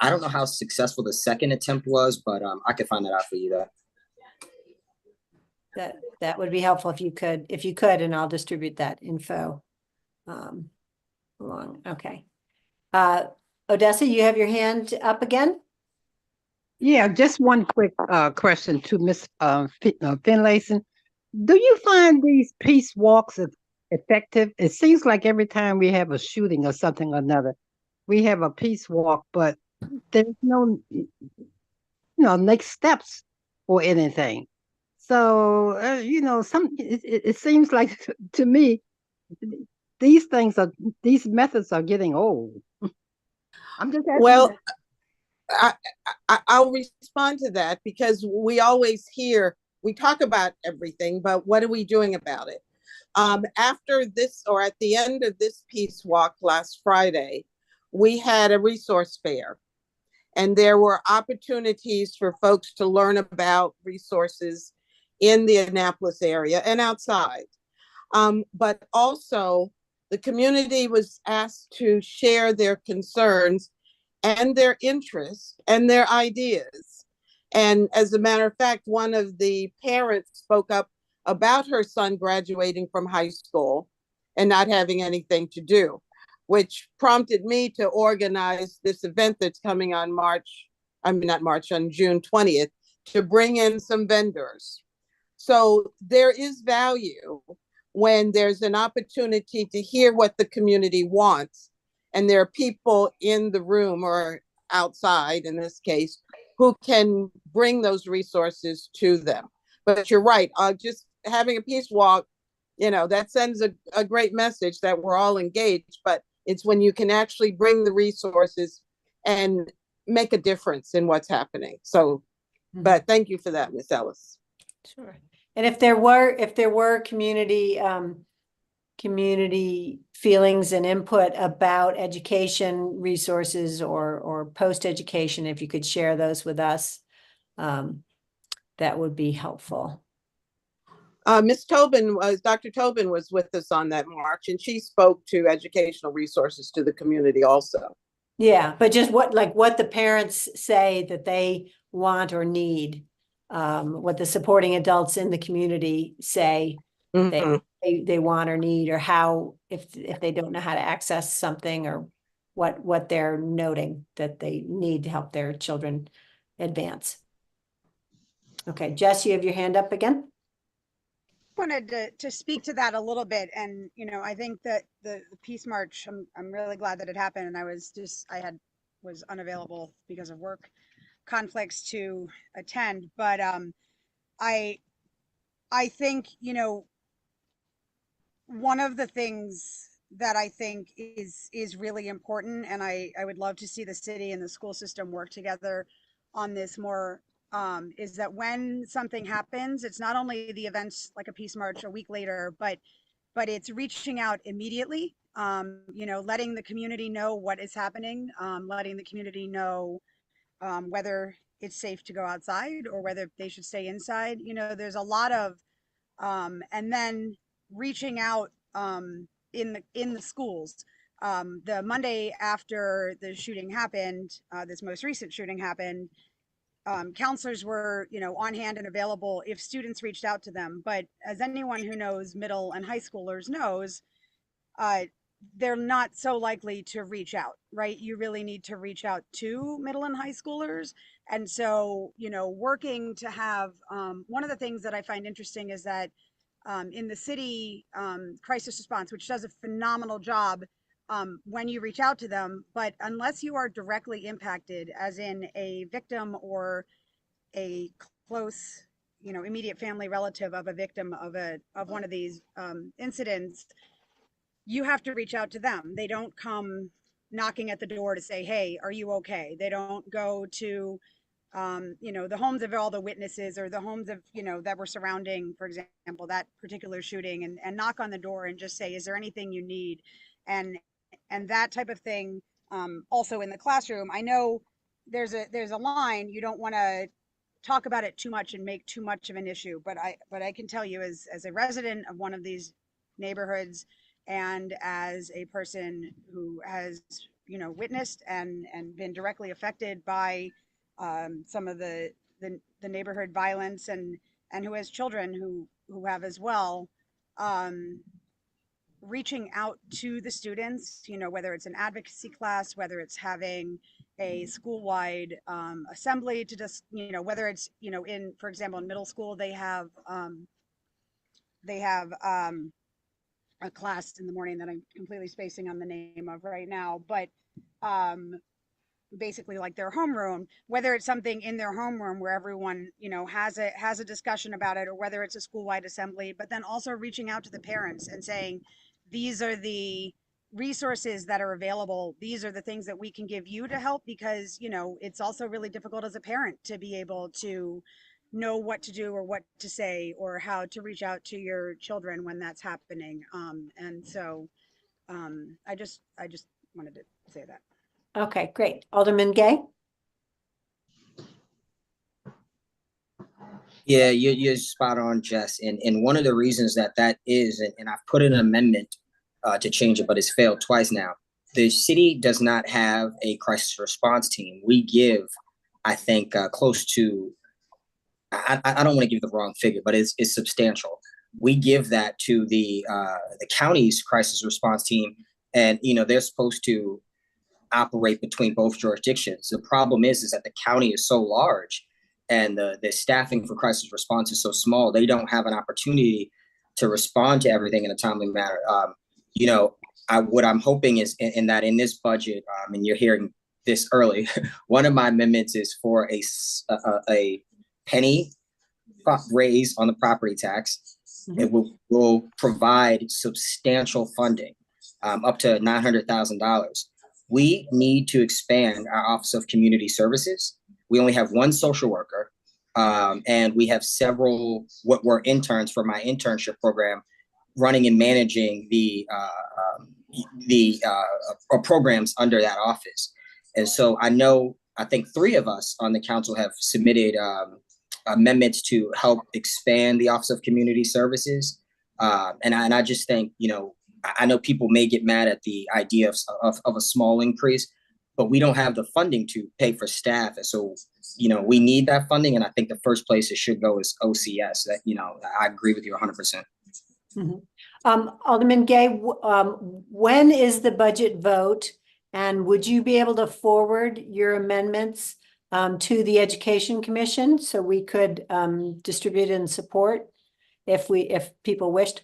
I don't know how successful the second attempt was, but I could find that out for you though. That would be helpful if you could, and I'll distribute that info along. Okay. Odessa, you have your hand up again? Yeah, just one quick question to Ms. Finlayson. Do you find these peace walks effective? It seems like every time we have a shooting or something or another, we have a peace walk, but there's no next steps or anything. So it seems like to me these methods are getting old. I'm just asking. Well, I'll respond to that, because we always we talk about everything, but what are we doing about it? After this, or at the end of this peace walk last Friday, we had a resource fair, and there were opportunities for folks to learn about resources in the Annapolis area and outside. But also the community was asked to share their concerns and their interests and their ideas. And as a matter of fact, one of the parents spoke up about her son graduating from high school and not having anything to do, which prompted me to organize this event that's coming on on June 20th, to bring in some vendors. So there is value when there's an opportunity to hear what the community wants, and there are people in the room or outside in this case who can bring those resources to them. But you're right, just having a peace walk, that sends a great message that we're all engaged, but it's when you can actually bring the resources and make a difference in what's happening. So, but thank you for that, Ms. Ellis. Sure. And if there were community feelings and input about education resources or post-education, if you could share those with us, that would be helpful. Dr. Tobin was with us on that march, and she spoke to educational resources to the community also. Yeah, but just what the parents say that they want or need, what the supporting adults in the community say they want or need, or how, if they don't know how to access something, or what they're noting that they need to help their children advance. Okay, Jess, you have your hand up again. Wanted to speak to that a little bit, and I think that the Peace March, I'm really glad that it happened, and I was unavailable because of work conflicts to attend, but I think one of the things that I think is really important, and I would love to see the city and the school system work together on this more, is that when something happens, it's not only the events like a Peace March a week later, but it's reaching out immediately, letting the community know what is happening, letting the community know whether it's safe to go outside or whether they should stay inside. There's a lot of, and then reaching out in the schools. The Monday after the shooting happened, this most recent shooting happened, counselors were, on hand and available if students reached out to them. But as anyone who knows middle and high schoolers knows, they're not so likely to reach out, right? You really need to reach out to middle and high schoolers. And so, working to have, one of the things that I find interesting is that in the city crisis response, which does a phenomenal job when you reach out to them, but unless you are directly impacted, as in a victim or a close, immediate family relative of a victim of one of these incidents, you have to reach out to them. They don't come knocking at the door to say, hey, are you okay? They don't go to, the homes of all the witnesses, or the homes of, that were surrounding, for example, that particular shooting, and knock on the door and just say, is there anything you need? And that type of thing. Also in the classroom, I know there's a line, you don't want to talk about it too much and make too much of an issue, but I can tell you, as a resident of one of these neighborhoods, and as a person who has, witnessed and been directly affected by some of the neighborhood violence, and who has children who have as well, reaching out to the students, whether it's an advocacy class, whether it's having a school-wide assembly to just, whether it's, in, for example, in middle school, they have a class in the morning that I'm completely spacing on the name of right now, but basically like their homeroom, whether it's something in their homeroom where everyone, has a discussion about it, or whether it's a school-wide assembly, but then also reaching out to the parents and saying, these are the resources that are available. These are the things that we can give you to help, because, it's also really difficult as a parent to be able to know what to do or what to say or how to reach out to your children when that's happening. And so I just wanted to say that. Okay, great. Alderman Gay? Yeah, you're spot on, Jess. And one of the reasons that is, and I've put an amendment to change it, but it's failed twice now. The city does not have a crisis response team. We give, I think, close to, I don't want to give the wrong figure, but it's substantial. we give that to the county's crisis response team, and they're supposed to operate between both jurisdictions. The problem is that the county is so large, and the staffing for crisis response is so small. They don't have an opportunity to respond to everything in a timely manner. What I'm hoping is in this budget, and you're hearing this early, one of my amendments is for a penny raise on the property tax. Mm-hmm. It will provide substantial funding, up to $900,000. We need to expand our Office of Community Services. We only have one social worker, and we have several what were interns for my internship program running and managing the programs under that office. And so I think 3 of us on the council have submitted amendments to help expand the Office of Community Services. And I just think, I know people may get mad at the idea of a small increase, but we don't have the funding to pay for staff. And so, we need that funding. And I think the first place it should go is OCS. That, I agree with you 100%. Mm-hmm. Alderman Gay, when is the budget vote? And would you be able to forward your amendments to the Education Commission so we could distribute and support if people wished?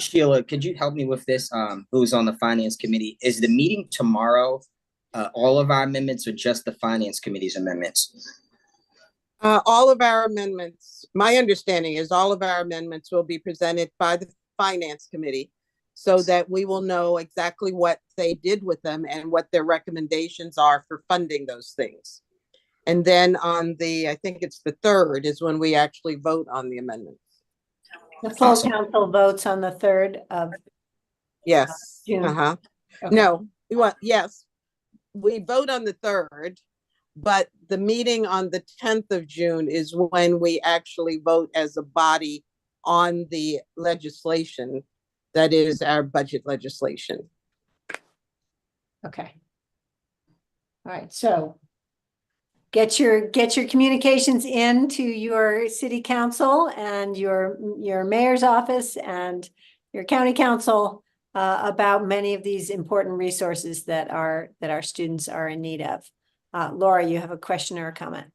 Sheila, could you help me with this? Who's on the Finance Committee? Is the meeting tomorrow all of our amendments or just the Finance Committee's amendments? All of our amendments, my understanding is all of our amendments will be presented by the Finance Committee so that we will know exactly what they did with them and what their recommendations are for funding those things. And then on I think it's the 3rd is when we actually vote on the amendments. The full council votes on the 3rd of Yes. June. Okay. No, yes, we vote on the 3rd, but the meeting on the 10th of June is when we actually vote as a body on the legislation that is our budget legislation. Okay. All right, so get your communications into your city council and your mayor's office and your county council about many of these important resources that our students are in need of. Laura, you have a question or a comment?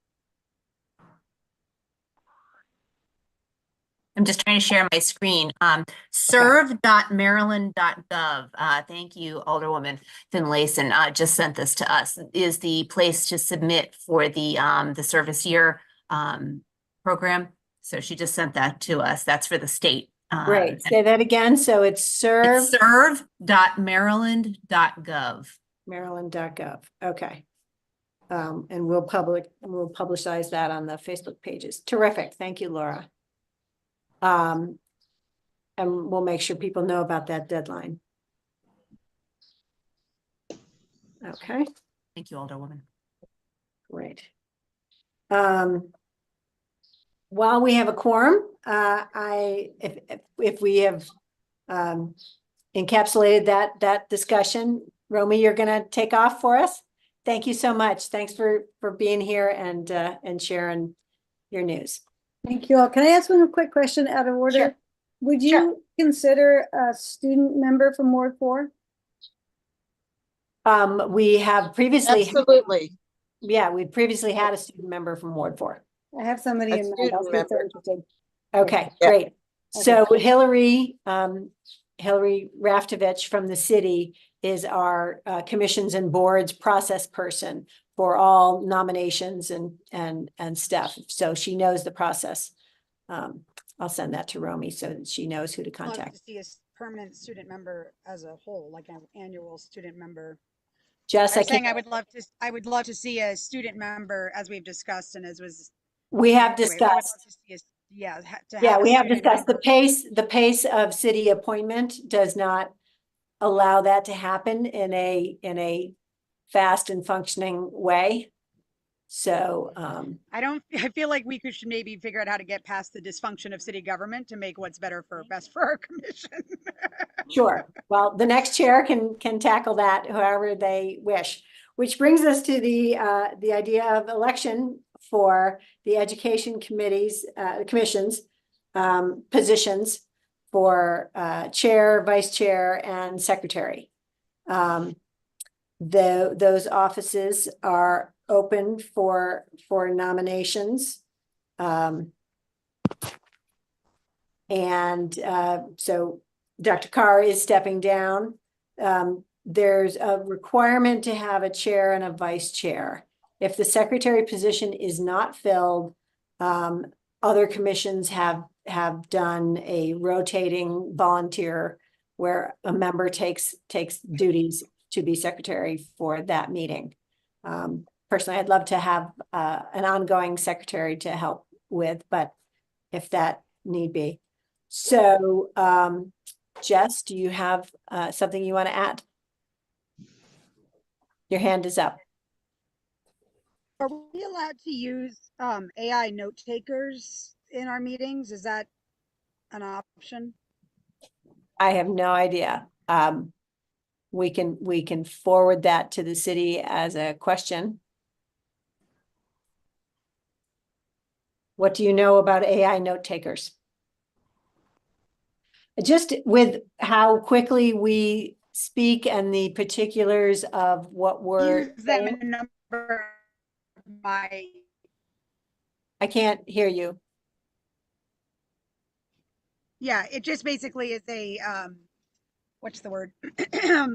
I'm just trying to share my screen. Serve.maryland.gov. Thank you, Alderwoman Finlayson. Just sent this to us. Is the place to submit for the service year program. So she just sent that to us. That's for the state. Great. Say that again. So it's serve.maryland.gov. Maryland.gov. Okay. And we'll publicize that on the Facebook pages. Terrific. Thank you, Laura. And we'll make sure people know about that deadline. Okay. Thank you, Alderwoman. Great. While we have a quorum, if we have encapsulated that discussion, Romy, you're going to take off for us. Thank you so much. Thanks for being here and sharing your news. Thank you all. Can I ask one quick question out of order? Sure. Would you consider a student member from Ward 4? We have previously. Absolutely. Yeah, we previously had a student member from Ward 4. I have somebody in mind. I'll see if they're interested. Okay, Yeah. great. So Hillary Raftovich from the city is our commissions and boards process person for all nominations and stuff. So she knows the process. I'll send that to Romy so that she knows who to I'd love contact. to see a permanent student member as a whole, like an annual student member. Jess, I would love to see a student member, as we've discussed and as was. We have anyway, I would love discussed. to see yeah, We have student discussed member. the pace of city appointment does not allow that to happen in a fast and functioning way. So I feel like we should maybe figure out how to get past the dysfunction of city government to make what's best for our commission. Sure. Well, the next chair can tackle that however they wish, which brings us to the idea of election for the education committees, commissions. positions for chair, vice chair, and secretary. Those offices are open for nominations. So Dr. Carr is stepping down. There's a requirement to have a chair and a vice chair. If the secretary position is not filled, other commissions have done a rotating volunteer where a member takes duties to be secretary for that meeting. Personally, I'd love to have an ongoing secretary to help with, but if that need be. So, Jess, do you have something you want to add? Your hand is up. Are we allowed to use AI note takers in our meetings? Is that an option? I have no idea. We can forward that to the city as a question. What do you know about AI note takers? Just with how quickly we speak and the particulars of what we're Use them in a number of my. I can't hear you. Yeah, it just basically is a what's the word? It's a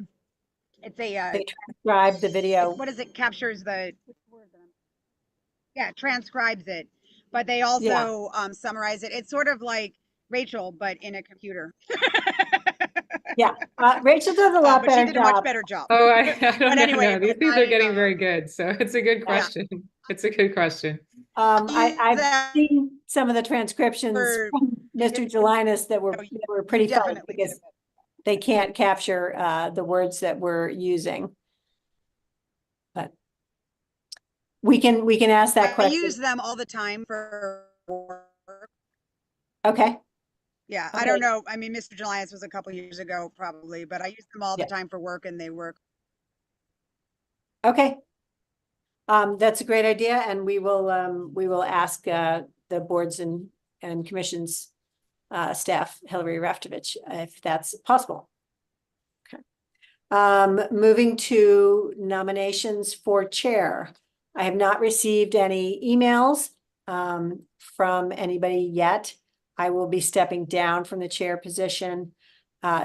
They transcribe the video. what is it? Captures the transcribes it, but they also summarize it. It's sort of like Rachel, but in a computer. Yeah, Rachel does a lot but she better did job. a much better job. Oh, I don't But know. anyway, No, these are getting very good. So it's a good question. It's a good question. I've seen some of the transcriptions from Mr. Gelinas that were pretty funny because they can't capture the words that we're using. But we can ask that question. I use them all the time for work. Okay. Yeah, Okay. I don't know. I mean, Mr. Gelinas was a couple years ago probably, but I use them all the time for work and they work. Okay. That's a great idea, and we will ask the boards and commissions staff, Hillary Raftovich, if that's possible. Okay. Moving to nominations for chair. I have not received any emails from anybody yet. I will be stepping down from the chair position.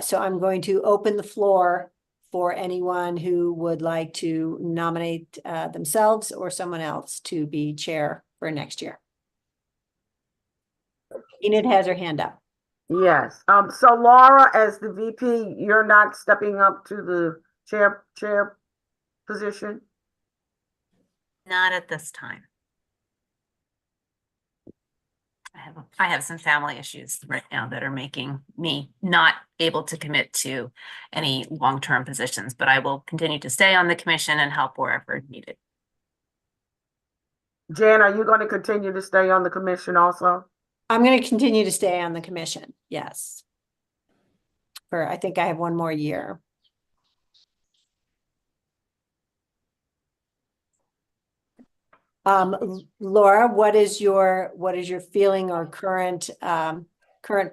So I'm going to open the floor for anyone who would like to nominate themselves or someone else to be chair for next year. Enid has her hand up. Yes. So Laura, as the VP, you're not stepping up to the chair position? Not at this time. I have some family issues right now that are making me not able to commit to any long-term positions, but I will continue to stay on the commission and help wherever needed. Jan, are you going to continue to stay on the commission also? I'm going to continue to stay on the commission. Yes. I think I have one more year. Laura, what is your feeling or current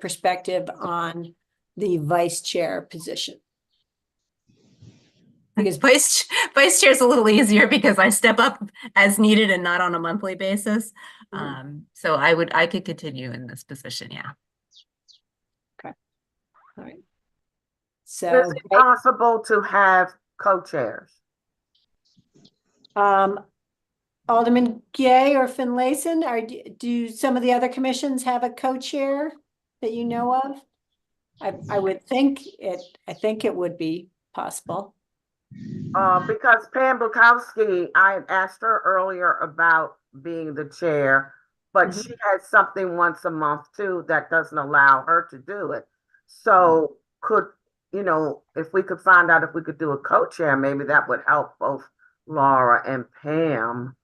perspective on the vice chair position? Because vice chair is a little easier because I step up as needed and not on a monthly basis. So I could continue in this position. Yeah. Okay. All right. So is it possible to have co-chairs? Alderman Gay or Finlayson, do some of the other commissions have a co-chair that you know of? I would think I think it would be possible. Because Pam Bukowski, I had asked her earlier about being the chair, but she has something once a month too that doesn't allow her to do it. So if we could find out if we could do a co-chair, maybe that would help both Laura and Pam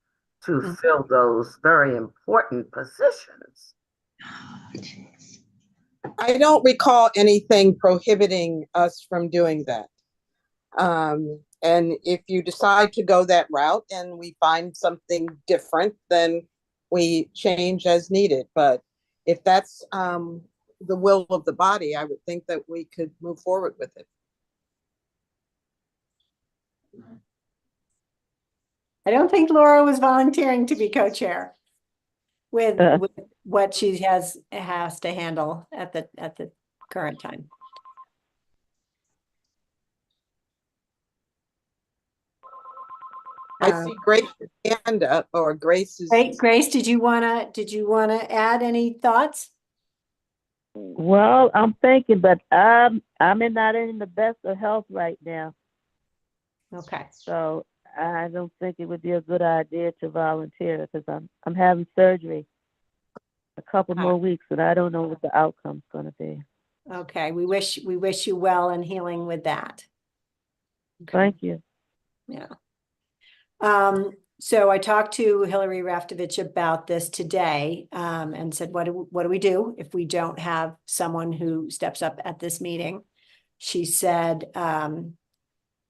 to fill those very important positions. I don't recall anything prohibiting us from doing that. And if you decide to go that route and we find something different, then we change as needed. But if that's the will of the body, I would think that we could move forward with it. I don't think Laura was volunteering to be co-chair with what she has to handle at the current time. I see Grace's hand up, or Grace's. Grace, did you wanna add any thoughts? Well, I'm thinking, but I'm not in the best of health right now. Okay. So I don't think it would be a good idea to volunteer because I'm having surgery a couple more weeks, and I don't know what the outcome's going to be. Okay, we wish you well and healing with that. Okay. Thank you. Yeah. So I talked to Hillary Raftovich about this today, and said, what do we do if we don't have someone who steps up at this meeting? She said,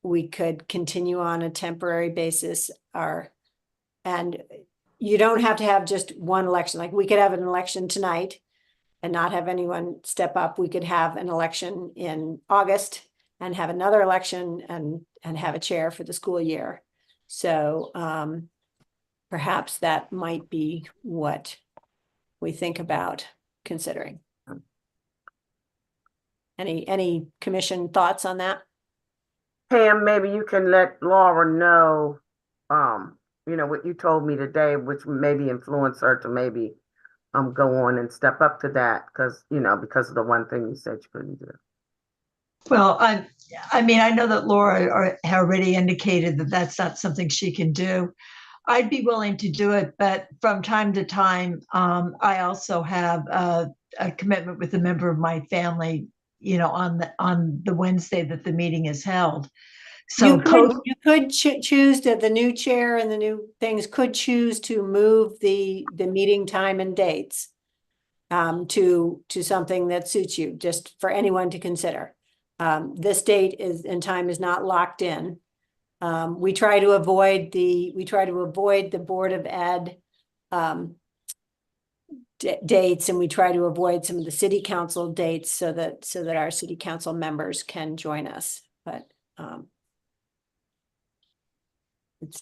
we could continue on a temporary basis, and you don't have to have just one election. Like, we could have an election tonight and not have anyone step up. We could have an election in August and have another election and have a chair for the school year. So perhaps that might be what we think about considering. Any commission thoughts on that? Pam, maybe you can let Laura know, you know, what you told me today, which maybe influence her to maybe go on and step up to that, because, you know, because of the one thing you said you couldn't do. Well, I mean, I know that Laura already indicated that that's not something she can do. I'd be willing to do it, but from time to time, I also have a commitment with a member of my family, you know, on the Wednesday that the meeting is held. So you could choose to, the new chair and the new things could choose to move the meeting time and dates to something that suits you, just for anyone to consider. This date and time is not locked in. We try to avoid the Board of Ed dates, and we try to avoid some of the city council dates so that our city council members can join us. But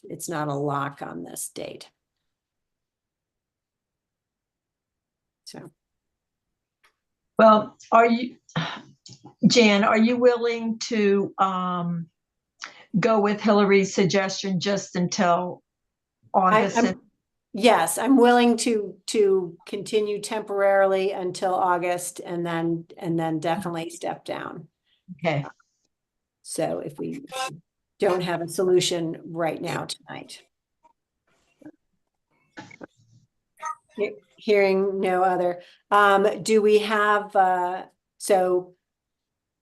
it's not a lock on this date. So. Well, Jan, are you willing to go with Hillary's suggestion just until August? Yes, I'm willing to continue temporarily until August and then definitely step down. Okay. So if we don't have a solution right now tonight. Hearing no other, do we have, so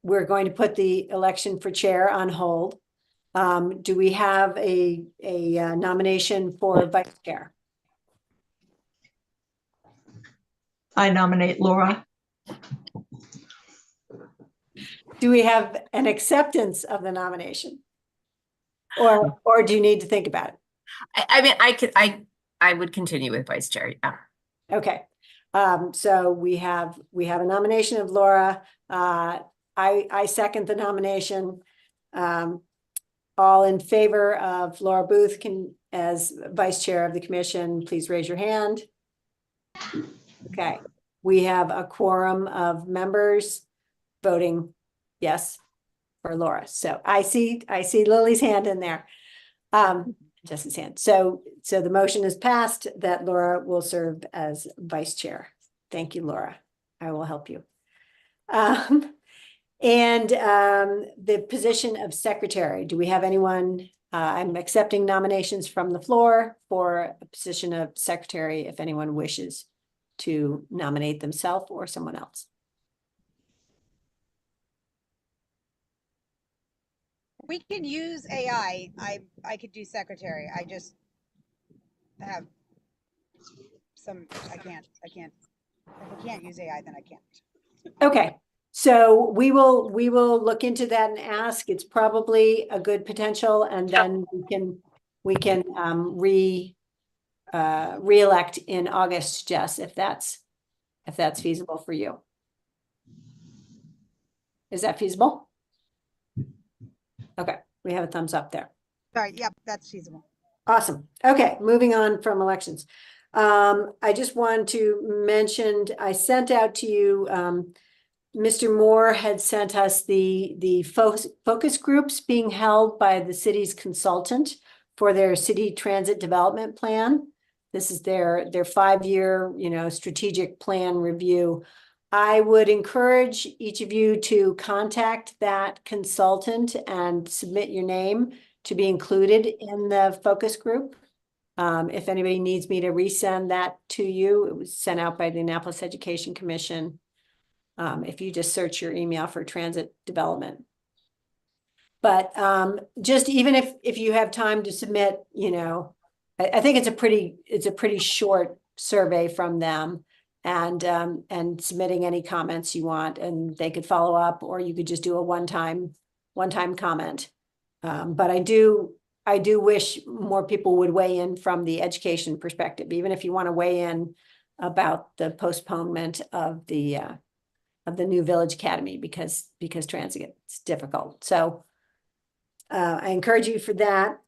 we're going to put the election for chair on hold. Do we have a nomination for vice chair? I nominate Laura. Do we have an acceptance of the nomination? Or do you need to think about it? I mean, I would continue with vice chair. Yeah. Okay. So we have a nomination of Laura. I second the nomination. All in favor of Laura Booth as vice chair of the commission, please raise your hand. Okay. We have a quorum of members voting yes for Laura. So I see Lily's hand in there. Justin's hand. So the motion is passed that Laura will serve as vice chair. Thank you, Laura. I will help you. And the position of secretary, do we have anyone? I'm accepting nominations from the floor for a position of secretary if anyone wishes to nominate themselves or someone else. We can use AI. I could do secretary. I just have I can't. If I can't use AI, then I can't. Okay. So we will look into that and ask. It's probably a good potential, and then we can re-elect in August, Jess, if that's if that's feasible for you. Is that feasible? Okay, we have a thumbs up there. Sorry, yep, that's feasible. Awesome. Okay, moving on from elections. I just want to mention, I sent out to you, Mr. Moore had sent us the focus groups being held by the city's consultant for their city transit development plan. This is their 5-year, strategic plan review. I would encourage each of you to contact that consultant and submit your name to be included in the focus group. If anybody needs me to resend that to you, it was sent out by the Annapolis Education Commission. If you just search your email for transit development. But just even if you have time to submit, I think it's a pretty short survey from them, and submitting any comments you want, and they could follow up, or you could just do a one-time comment. But I do wish more people would weigh in from the education perspective, even if you want to weigh in about the postponement of the new Village Academy because transit is difficult. So I encourage you for that.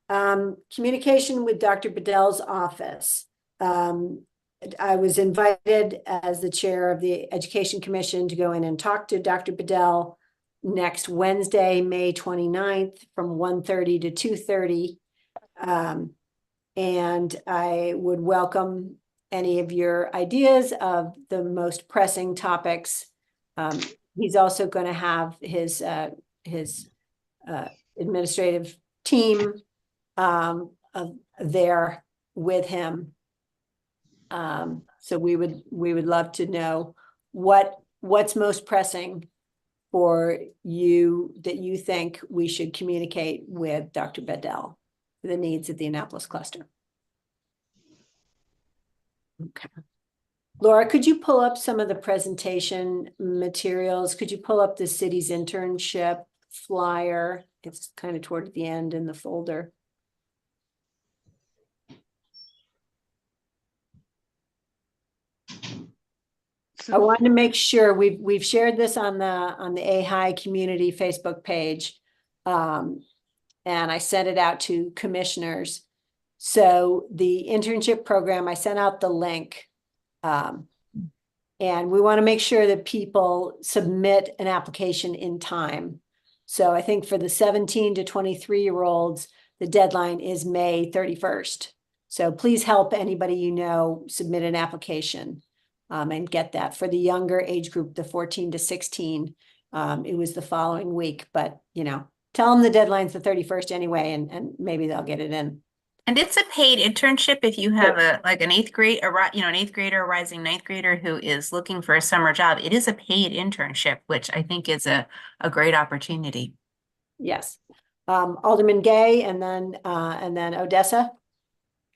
Communication with Dr. Bedell's office. I was invited as the chair of the Education Commission to go in and talk to Dr. Bedell next Wednesday, May 29th from 1:30 to 2:30. And I would welcome any of your ideas of the most pressing topics. He's also going to have his administrative team there with him. So we would love to know what's most pressing for you that you think we should communicate with Dr. Bedell for the needs of the Annapolis cluster. Okay. Laura, could you pull up some of the presentation materials? Could you pull up the city's internship flyer? It's kind of toward the end in the folder. I wanted to make sure we've shared this on the AHI community Facebook page. And I sent it out to commissioners. So the internship program, I sent out the link. And we want to make sure that people submit an application in time. So I think for the 17 to 23-year-olds, the deadline is May 31st. So please help anybody you know submit an application and get that. For the younger age group, the 14 to 16, it was the following week. But, tell them the deadline's the 31st anyway, and maybe they'll get it in. And it's a paid internship if you have an 8th grade, an 8th grader, a rising 9th grader who is looking for a summer job. It is a paid internship, which I think is a great opportunity. Yes. Alderman Gay and then Odessa,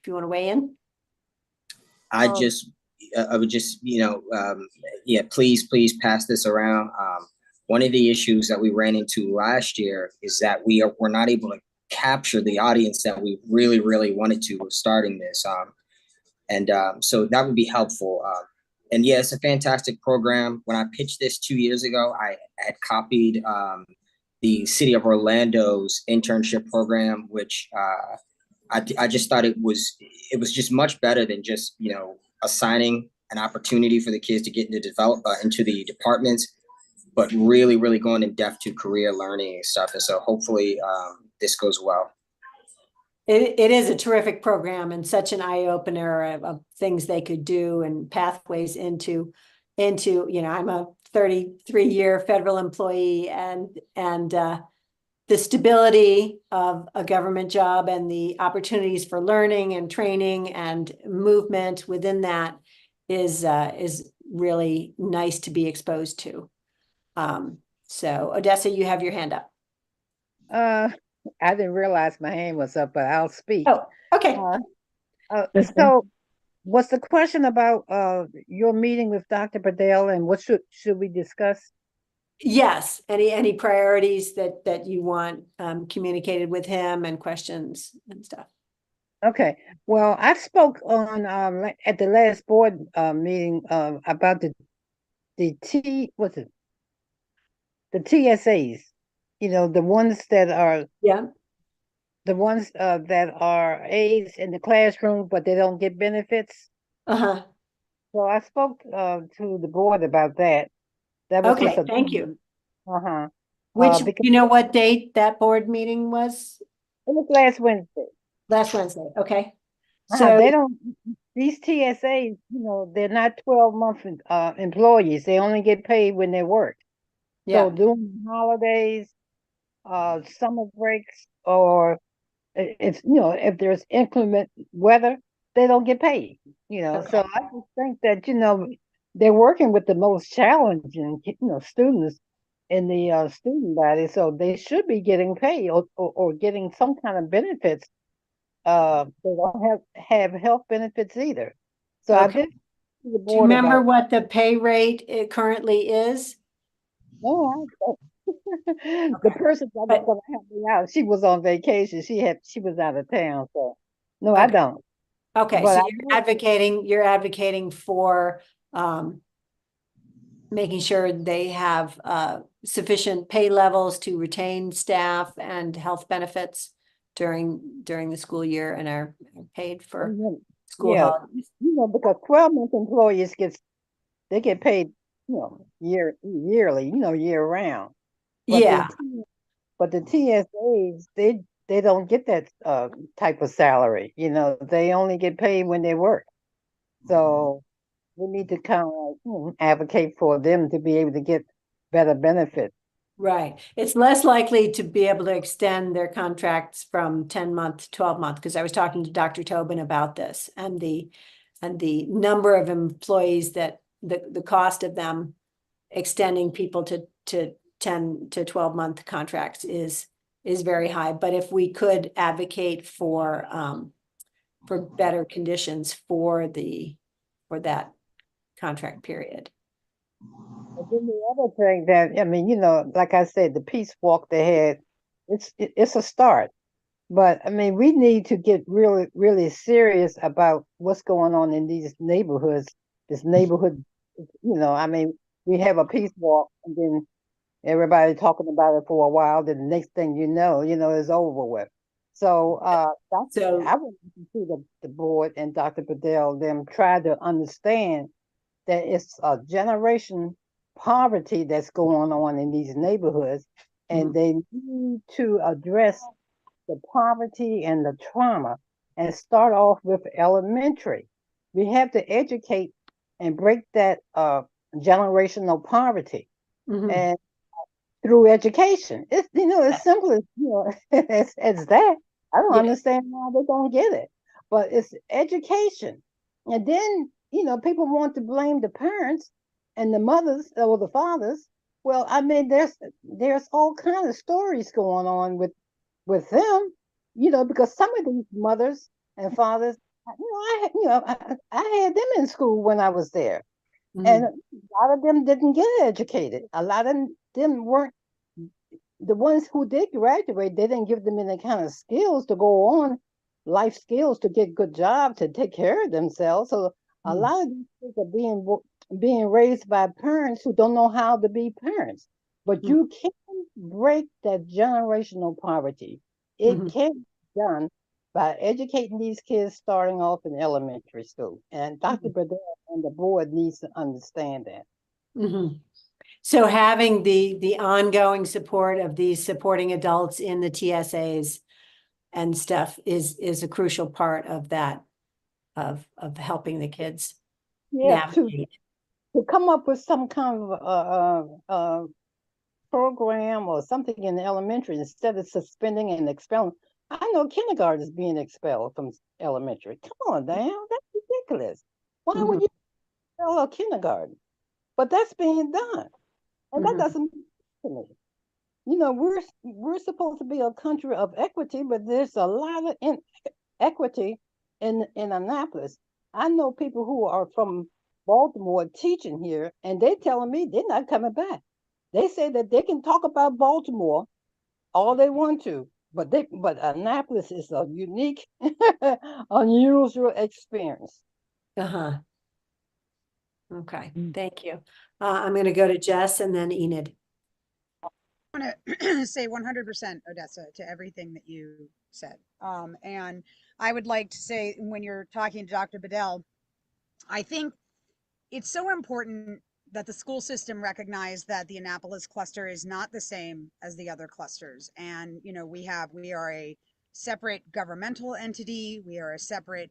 if you want to weigh in. I would just, please pass this around. One of the issues that we ran into last year is that we're not able to capture the audience that we really, really wanted to starting this. So that would be helpful. And yeah, it's a fantastic program. When I pitched this 2 years ago, I had copied the City of Orlando's internship program, which I just thought it was just much better than just, assigning an opportunity for the kids to get into the departments, but really, really going in depth to career learning and stuff. And so hopefully this goes well. It is a terrific program and such an eye opener of things they could do and pathways into, I'm a 33-year federal employee and the stability of a government job and the opportunities for learning and training and movement within that is really nice to be exposed to. So Odessa, you have your hand up. I didn't realize my hand was up, but I'll speak. Oh, okay. So what's the question about your meeting with Dr. Bedell, and what should we discuss? Yes, any priorities that you want communicated with him and questions and stuff. Okay. Well, I spoke on at the last board meeting about the what's it? The TSAs, the ones that are the ones that are aides in the classroom, but they don't get benefits. Uh-huh. So I spoke to the board about that. That was Okay, just a thank you. Uh-huh. Which, Because you know what date that board meeting was? it was last Wednesday. Last Wednesday, okay. So They don't, these TSAs, they're not 12-month employees. They only get paid when they work. So during holidays, summer breaks, or if there's inclement weather, they don't get paid. So I just think that they're working with the most challenging students in the student body, so they should be getting paid or getting some kind of benefits. They don't have health benefits either. So I did to the do you board remember about. what the pay rate it currently is? No, I don't. The person that was going to help me out, she was on vacation. She was out of town, so no, I don't. Okay, But so I you're advocating for making sure they have sufficient pay levels to retain staff and health benefits during the school year and are paid for school yeah, holidays. because 12-month employees get paid, yearly, year round. But the TSAs, they don't get that type of salary. They only get paid when they work. So we need to kind of advocate for them to be able to get better benefits. Right. It's less likely to be able to extend their contracts from 10-month to 12-month, because I was talking to Dr. Tobin about this, and the number of employees that the cost of them extending people to 10 to 12-month contracts is very high. But if we could advocate for better conditions for that contract period. And then the other thing that, like I said, the peace walk they had, it's a start. But we need to get really, really serious about what's going on in these neighborhoods. This neighborhood, we have a peace walk, and then everybody talking about it for a while. Then the next thing you know, it's over with. So I want to see the board and Dr. Bedell them try to understand that it's a generation poverty that's going on in these neighborhoods, and they need to address the poverty and the trauma and start off with elementary. We have to educate and break that generational poverty, and through education. It's as simple as as that. I don't understand why they don't get it, but it's education. And then people want to blame the parents and the mothers or the fathers. Well, there's all kinds of stories going on with them, because some of these mothers and fathers, I had them in school when I was there, and a lot of them didn't get educated. A lot of them weren't. The ones who did graduate, they didn't give them any kind of skills to go on, life skills to get good jobs, to take care of themselves. So a lot of these kids are being raised by parents who don't know how to be parents. But you can break that generational poverty. It can be done by educating these kids starting off in elementary school. And Dr. Bedell and the board needs to understand that. So having the ongoing support of these supporting adults in the TSAs and stuff is a crucial part of that, of helping the kids navigate. To come up with some kind of program or something in the elementary instead of suspending and expelling. I know kindergarten is being expelled from elementary. Come on, damn, that's ridiculous. Why would you expel a kindergarten? But that's being done. And that doesn't make sense to me. We're supposed to be a country of equity, but there's a lot of inequity in Annapolis. I know people who are from Baltimore teaching here, and they're telling me they're not coming back. They say that they can talk about Baltimore all they want to, but Annapolis is a unique, unusual experience. Okay, thank you. I'm going to go to Jess and then Enid. I want to say 100% Odessa to everything that you said. And I would like to say, when you're talking to Dr. Bedell, I think it's so important that the school system recognize that the Annapolis cluster is not the same as the other clusters. And, you know, we are a separate governmental entity. We are a separate,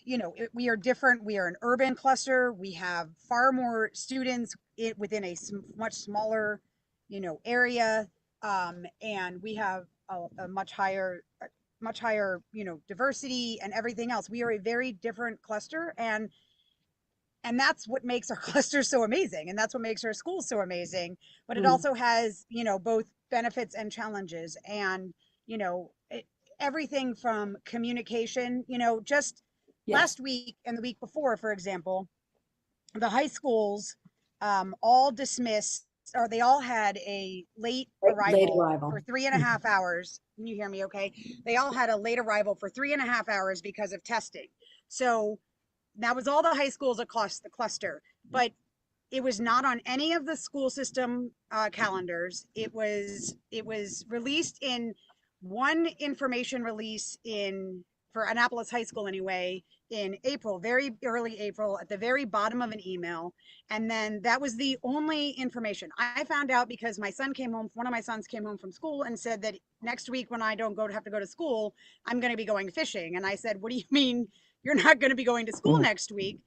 you know, we are different. We are an urban cluster. We have far more students within a much smaller, you know, area. And we have a much higher, you know, diversity and everything else. We are a very different cluster, and that's what makes our cluster so amazing, and that's what makes our school so amazing. But it also has, you know, both benefits and challenges, and, you know, everything from communication, you know, just last week and the week before, for example, the high schools all dismissed, or they all had a late arrival for 3.5 hours. Can you hear me okay? They all had a late arrival for 3.5 hours because of testing. So that was all the high schools across the cluster, but it was not on any of the school system calendars. It was released in one information release for Annapolis High School anyway, in April, very early April, at the very bottom of an email. And then that was the only information I found out, because my son came home, one of my sons came home from school and said that next week, when I don't have to go to school, I'm going to be going fishing. And I said, what do you mean you're not going to be going to school next week?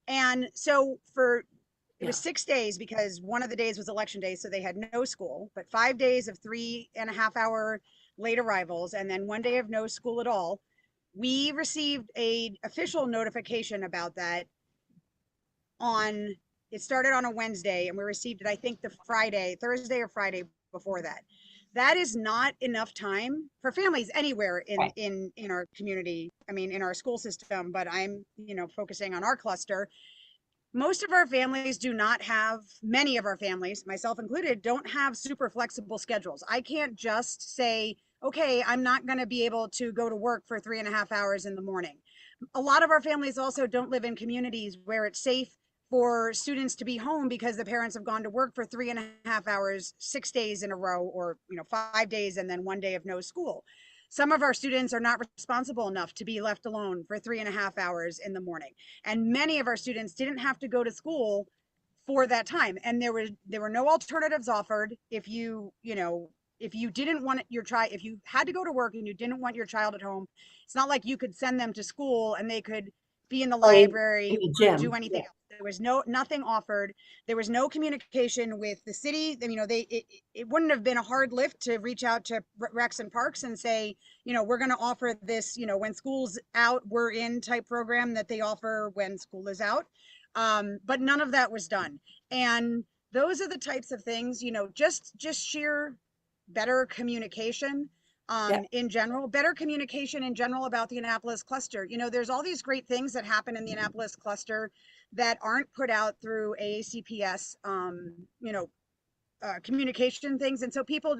And so it was 6 days, because one of the days was election day, so they had no school, but 5 days of 3.5 hour late arrivals, and then 1 day of no school at all. We received a official notification about that it started on a Wednesday, and we received it, I think, Thursday or Friday before that. That is not enough time for families anywhere in our community. I mean, in our school system, but I'm, you know, focusing on our cluster. Most of our families many of our families, myself included, don't have super flexible schedules. I can't just say, okay, I'm not going to be able to go to work for 3.5 hours in the morning. A lot of our families also don't live in communities where it's safe for students to be home because the parents have gone to work for 3.5 hours, 6 days in a row, or, you know, 5 days and then 1 day of no school. Some of our students are not responsible enough to be left alone for 3.5 hours in the morning. And many of our students didn't have to go to school for that time. And there were no alternatives offered. If you didn't want your child, if you had to go to work and you didn't want your child at home, it's not like you could send them to school and they could be in the library or do anything else. There was nothing offered. There was no communication with the city. You know, it wouldn't have been a hard lift to reach out to Recs and Parks and say, you know, we're going to offer this, you know, when school's out, we're in type program that they offer when school is out. But none of that was done. And those are the types of things, you know, just sheer better communication in general, better communication in general about the Annapolis cluster. You know, there's all these great things that happen in the Annapolis cluster that aren't put out through AACPS, you know, communication things. And so people,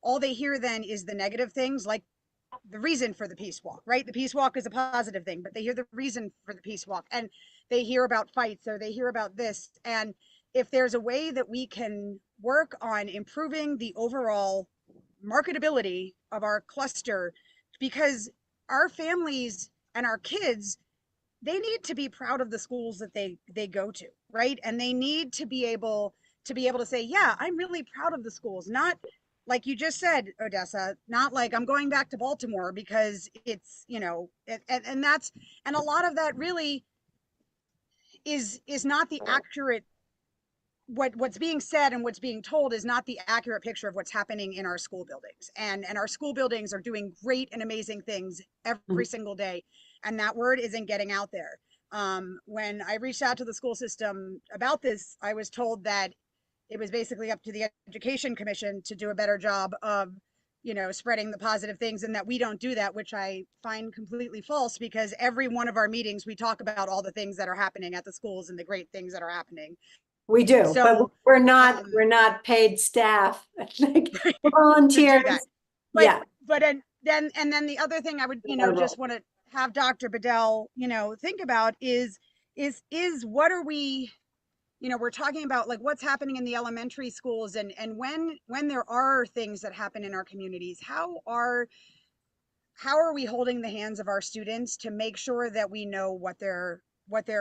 all they hear then is the negative things, like the reason for the Peace Walk, right? The Peace Walk is a positive thing, but they hear the reason for the Peace Walk, and they hear about fights, or they hear about this. And if there's a way that we can work on improving the overall marketability of our cluster, because our families and our kids, they need to be proud of the schools that they go to, right? And they need to be able to say, yeah, I'm really proud of the schools. Not like you just said, Odessa, not like I'm going back to Baltimore because it's, you know, and a lot of that really is not the accurate, what's being said and what's being told is not the accurate picture of what's happening in our school buildings. And our school buildings are doing great and amazing things every single day. And that word isn't getting out there. When I reached out to the school system about this, I was told that it was basically up to the Education Commission to do a better job of, you know, spreading the positive things, and that we don't do that, which I find completely false, because every one of our meetings, we talk about all the things that are happening at the schools and the great things that are happening. We do, So, but we're not paid staff, like volunteers. But then the other thing I would, you know, just want to have Dr. Bedell, you know, think about is what are we, you know, we're talking about like what's happening in the elementary schools, and when there are things that happen in our communities, how are we holding the hands of our students to make sure that we know what their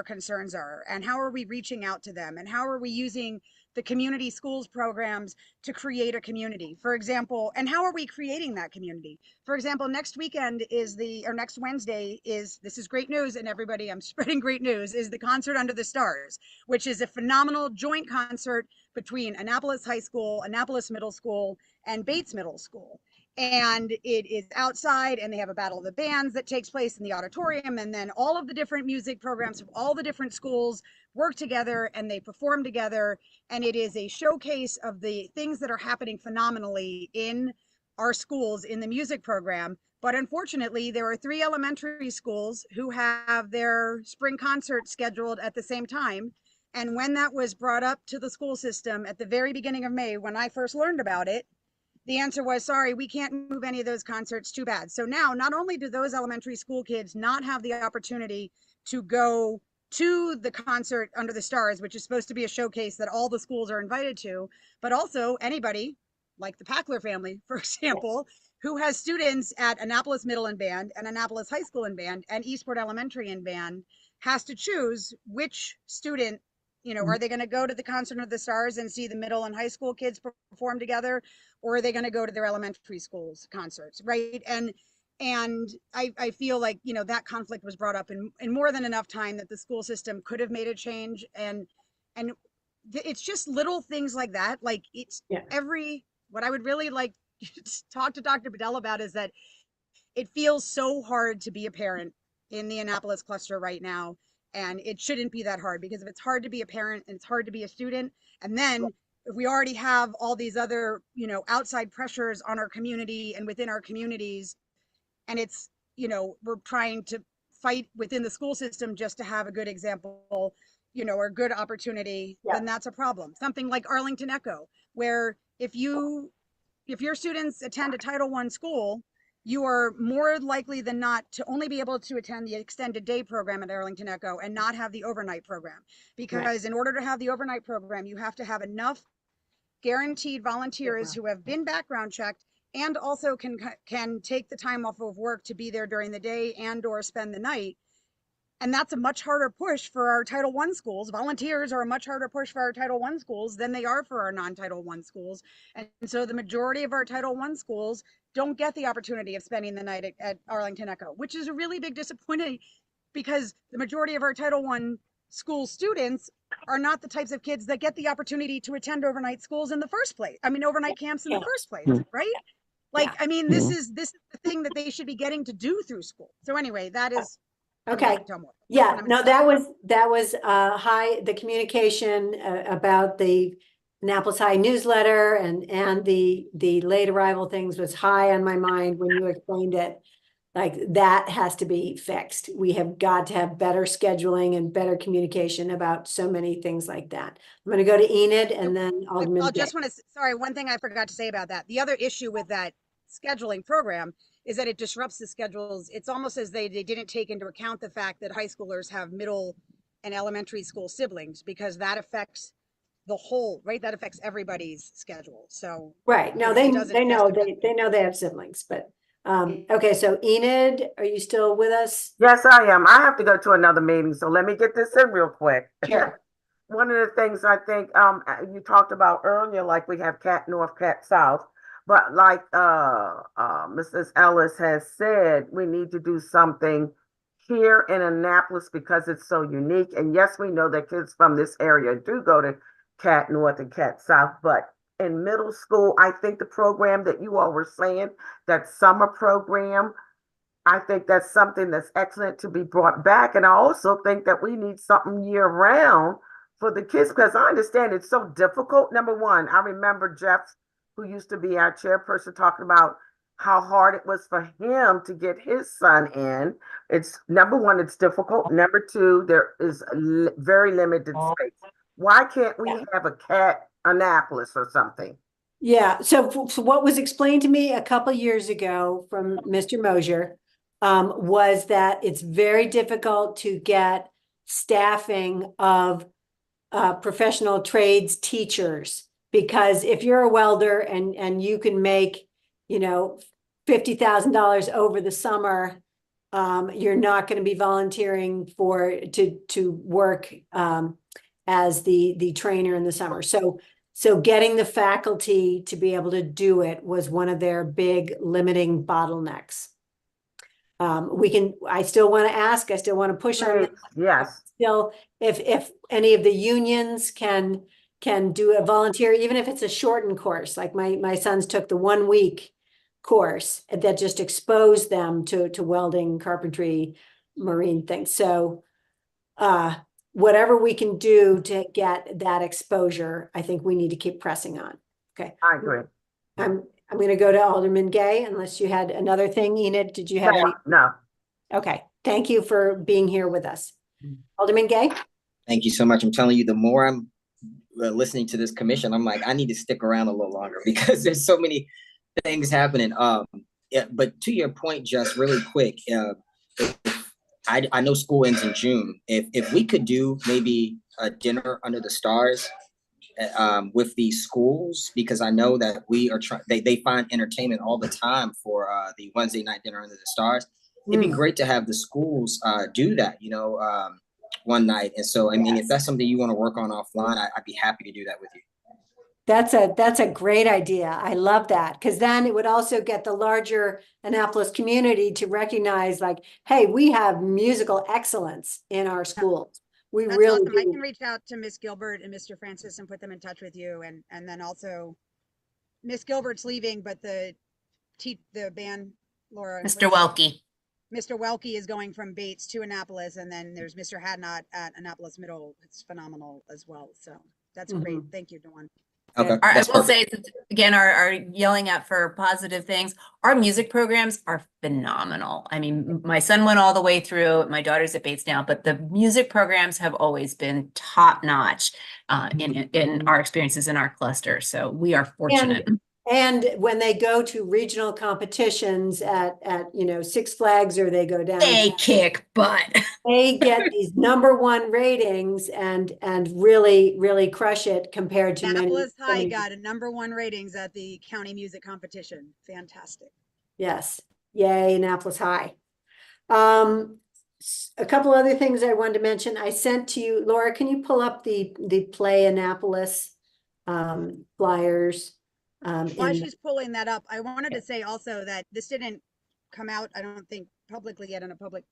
concerns are, and how are we reaching out to them, and how are we using the community schools programs to create a community, for example, and how are we creating that community? For example, next Wednesday is, this is great news, and everybody, I'm spreading great news, is the Concert Under the Stars, which is a phenomenal joint concert between Annapolis High School, Annapolis Middle School, and Bates Middle School. And it is outside, and they have a battle of the bands that takes place in the auditorium, and then all of the different music programs from all the different schools work together and they perform together, and it is a showcase of the things that are happening phenomenally in our schools in the music program. But unfortunately, there are 3 elementary schools who have their spring concert scheduled at the same time, and when that was brought up to the school system at the very beginning of May, when I first learned about it, the answer was, sorry, we can't move any of those concerts, too bad. So now, not only do those elementary school kids not have the opportunity to go to the Concert Under the Stars, which is supposed to be a showcase that all the schools are invited to, but also anybody, like the Packler family, for example, who has students at Annapolis Middle in band and Annapolis High School in band and Eastport Elementary in band, has to choose which student, you know, are they going to go to the Concert of the Stars and see the middle and high school kids perform together, or are they going to go to their elementary schools concerts, right? And I feel like, you know, that conflict was brought up in more than enough time that the school system could have made a change. And it's just little things like that. Like it's what I would really like to talk to Dr. Bedell about is that it feels so hard to be a parent in the Annapolis cluster right now. And it shouldn't be that hard, because if it's hard to be a parent and it's hard to be a student, and then if we already have all these other, you know, outside pressures on our community and within our communities, and it's, you know, we're trying to fight within the school system just to have a good example, you know, or good opportunity, then that's a problem. Something like Arlington Echo, where if your students attend a Title I school, you are more likely than not to only be able to attend the extended day program at Arlington Echo and not have the overnight program. Because in order to have the overnight program, you have to have enough guaranteed volunteers who have been background checked and also can take the time off of work to be there during the day and or spend the night. And that's a much harder push for our Title I schools. Volunteers are a much harder push for our Title I schools than they are for our non-Title I schools. And so the majority of our Title I schools don't get the opportunity of spending the night at Arlington Echo, which is a really big disappointment, because the majority of our Title I school students are not the types of kids that get the opportunity to attend overnight schools in the first place. I mean, overnight camps in the first place, right? Like, I mean, this is the thing that they should be getting to do through school. So anyway, that is okay. Yeah, no, that was the communication about the Annapolis High newsletter and the late arrival things was high on my mind when you explained it. Like, that has to be fixed. We have got to have better scheduling and better communication about so many things like that. I'm going to go to Enid and then Alderman. Sorry, one thing I forgot to say about that. The other issue with that scheduling program is that it disrupts the schedules. It's almost as they didn't take into account the fact that high schoolers have middle and elementary school siblings, because that affects the whole, right? That affects everybody's schedule. So right. No, they know they have siblings, but okay. So Enid, are you still with us? Yes, I am. I have to go to another meeting, so let me get this in real quick. Sure. One of the things I think you talked about earlier, like we have Cat North, Cat South, but like Mrs. Ellis has said, we need to do something here in Annapolis because it's so unique. And yes, we know that kids from this area do go to Cat North and Cat South, but in middle school, I think the program that you all were saying, that summer program, I think that's something that's excellent to be brought back. And I also think that we need something year round for the kids, because I understand it's so difficult. Number one, I remember Jeff, who used to be our chairperson, talking about how hard it was for him to get his son in. It's number one, it's difficult. Number two, there is very limited space. Why can't we have a Cat Annapolis or something? Yeah. So what was explained to me a couple years ago from Mr. Mosier was that it's very difficult to get staffing of professional trades teachers, because if you're a welder and you can make, you know, $50,000 over the summer, you're not going to be volunteering to work as the trainer in the summer. So getting the faculty to be able to do it was one of their big limiting bottlenecks. I still want to ask, I still want to push on that. Yes. Still, if any of the unions can do a volunteer, even if it's a shortened course, like my sons took the 1 week course that just exposed them to welding, carpentry, marine things. So whatever we can do to get that exposure, I think we need to keep pressing on. Okay. I agree. I'm going to go to Alderman Gay, unless you had another thing. Enid, did you have any? No. Okay. Thank you for being here with us. Alderman Gay? Thank you so much. I'm telling you, the more I'm listening to this commission, I'm like, I need to stick around a little longer because there's so many things happening. Yeah, but to your point, just really quick, I know school ends in June. If we could do maybe a dinner under the stars with these schools, because I know that we are trying, they find entertainment all the time for the Wednesday night dinner under the stars. It'd be great to have the schools do that, you know, one night. And so, I mean, if that's something you want to work on offline, I'd be happy to do that with you. That's a great idea. I love that, because then it would also get the larger Annapolis community to recognize, like, hey, we have musical excellence in our schools. We That's really awesome. I do. can reach out to Miss Gilbert and Mr. Francis and put them in touch with you, and then also Miss Gilbert's leaving, but the band, Laura. Mr. Welke. Mr. Welke is going from Bates to Annapolis, and then there's Mr. Hadnot at Annapolis Middle. It's phenomenal as well. So that's great. Thank you, Dawn. Okay. I will say, again, our yelling out for positive things. Our music programs are phenomenal. I mean, my son went all the way through. My daughter's at Bates now, but the music programs have always been top notch in our experiences in our cluster. So we are fortunate. And when they go to regional competitions at you know, Six Flags, or they go down, they kick butt. They get these #1 ratings and really crush it compared to Annapolis High many. got a #1 ratings at the county music competition. Fantastic. Yes. Yay, Annapolis High. A couple other things I wanted to mention. I sent to you, Laura, can you pull up the Play Annapolis flyers? While she's pulling that up, I wanted to say also that this didn't come out, I don't think, publicly yet in a public,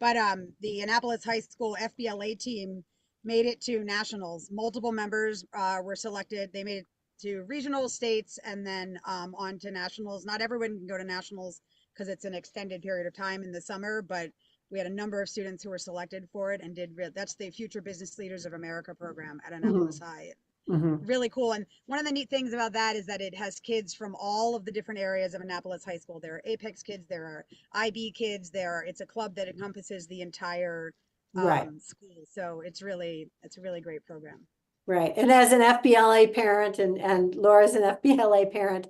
but the Annapolis High School FBLA team made it to nationals. Multiple members were selected. They made it to regional, states, and then on to nationals. Not everyone can go to nationals because it's an extended period of time in the summer, but we had a number of students who were selected for it and that's the Future Business Leaders of America program at Annapolis High. Really cool. And one of the neat things about that is that it has kids from all of the different areas of Annapolis High School. There are Apex kids, there are IB kids, it's a club that encompasses the entire school. So it's a really great program. Right. And as an FBLA parent and Laura's an FBLA parent,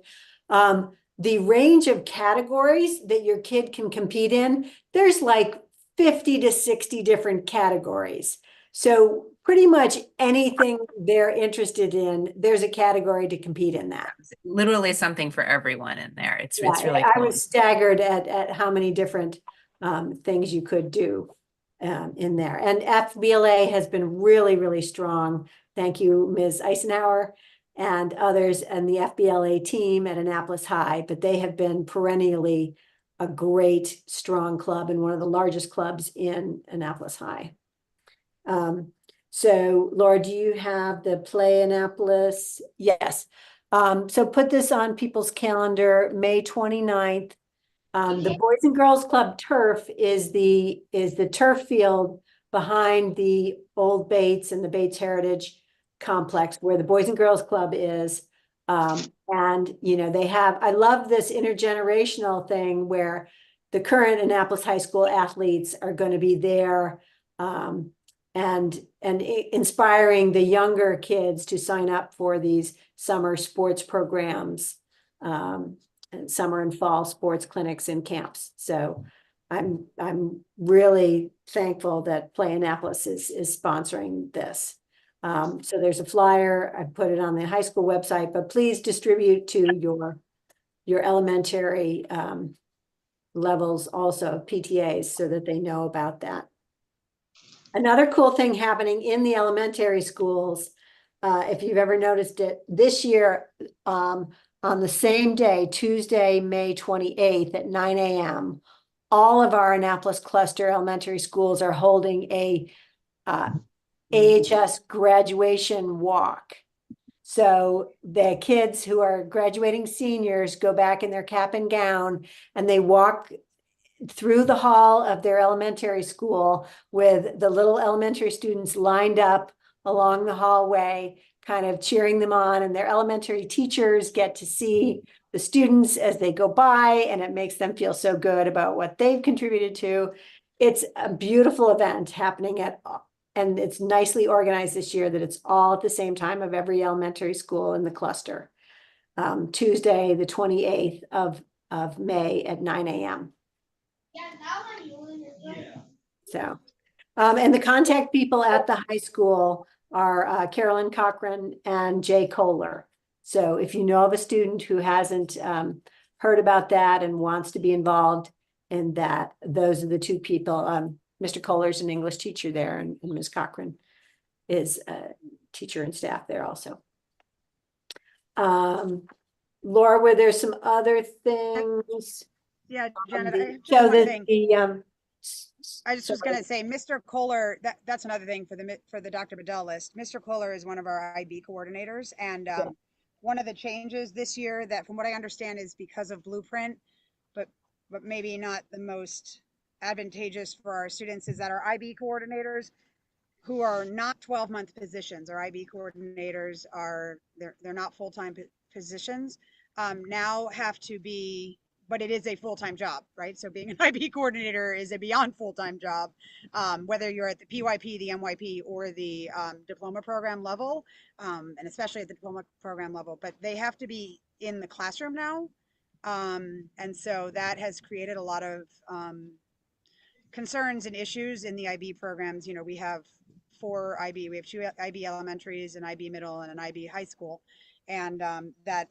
the range of categories that your kid can compete in, there's like 50 to 60 different categories. So pretty much anything they're interested in, there's a category to compete in that. Literally something for everyone in there. It's really cool. I was staggered at how many different things you could do in there. And FBLA has been really, really strong. Thank you, Ms. Eisenhower and others and the FBLA team at Annapolis High, but they have been perennially a great, strong club and one of the largest clubs in Annapolis High. So Laura, do you have the Play Annapolis? Yes. So put this on people's calendar, May 29th. The Boys and Girls Club turf is the turf field behind the old Bates and the Bates Heritage Complex where the Boys and Girls Club is. And you know, I love this intergenerational thing where the current Annapolis High School athletes are going to be there. And inspiring the younger kids to sign up for these summer sports programs, and summer and fall sports clinics and camps. So I'm really thankful that Play Annapolis is sponsoring this. So there's a flyer. I put it on the high school website, but please distribute to your elementary levels also, PTAs, so that they know about that. Another cool thing happening in the elementary schools, if you've ever noticed it, this year, on the same day, Tuesday, May 28th at 9 a.m., all of our Annapolis cluster elementary schools are holding a AHS graduation walk. So the kids who are graduating seniors go back in their cap and gown and they walk through the hall of their elementary school with the little elementary students lined up along the hallway, kind of cheering them on, and their elementary teachers get to see the students as they go by, and it makes them feel so good about what they've contributed to. It's a beautiful event happening and it's nicely organized this year that it's all at the same time of every elementary school in the cluster. Tuesday, the 28th of May at 9 a.m. So, and the contact people at the high school are Carolyn Cochran and Jay Kohler. So if you know of a student who hasn't heard about that and wants to be involved in that, those are the two people. Mr. Kohler's an English teacher there, and Ms. Cochran is a teacher and staff there also. Laura, were there some other things? Yeah, Janet, I have just So one that thing. I just was going to say, Mr. Kohler, that's another thing for the Dr. Bedell list. Mr. Kohler is one of our IB coordinators, and one of the changes this year that, from what I understand, is because of Blueprint, but maybe not the most advantageous for our students, is that our IB coordinators, who are not 12-month positions, our IB coordinators they're not full-time positions, now have to be. But it is a full-time job, right? So being an IB coordinator is a beyond full-time job, whether you're at the PYP, the MYP, or the diploma program level, and especially at the diploma program level. But they have to be in the classroom now. And so that has created a lot of concerns and issues in the IB programs. You know, we have 4 IB, we have 2 IB elementaries, an IB middle, and an IB high school. And that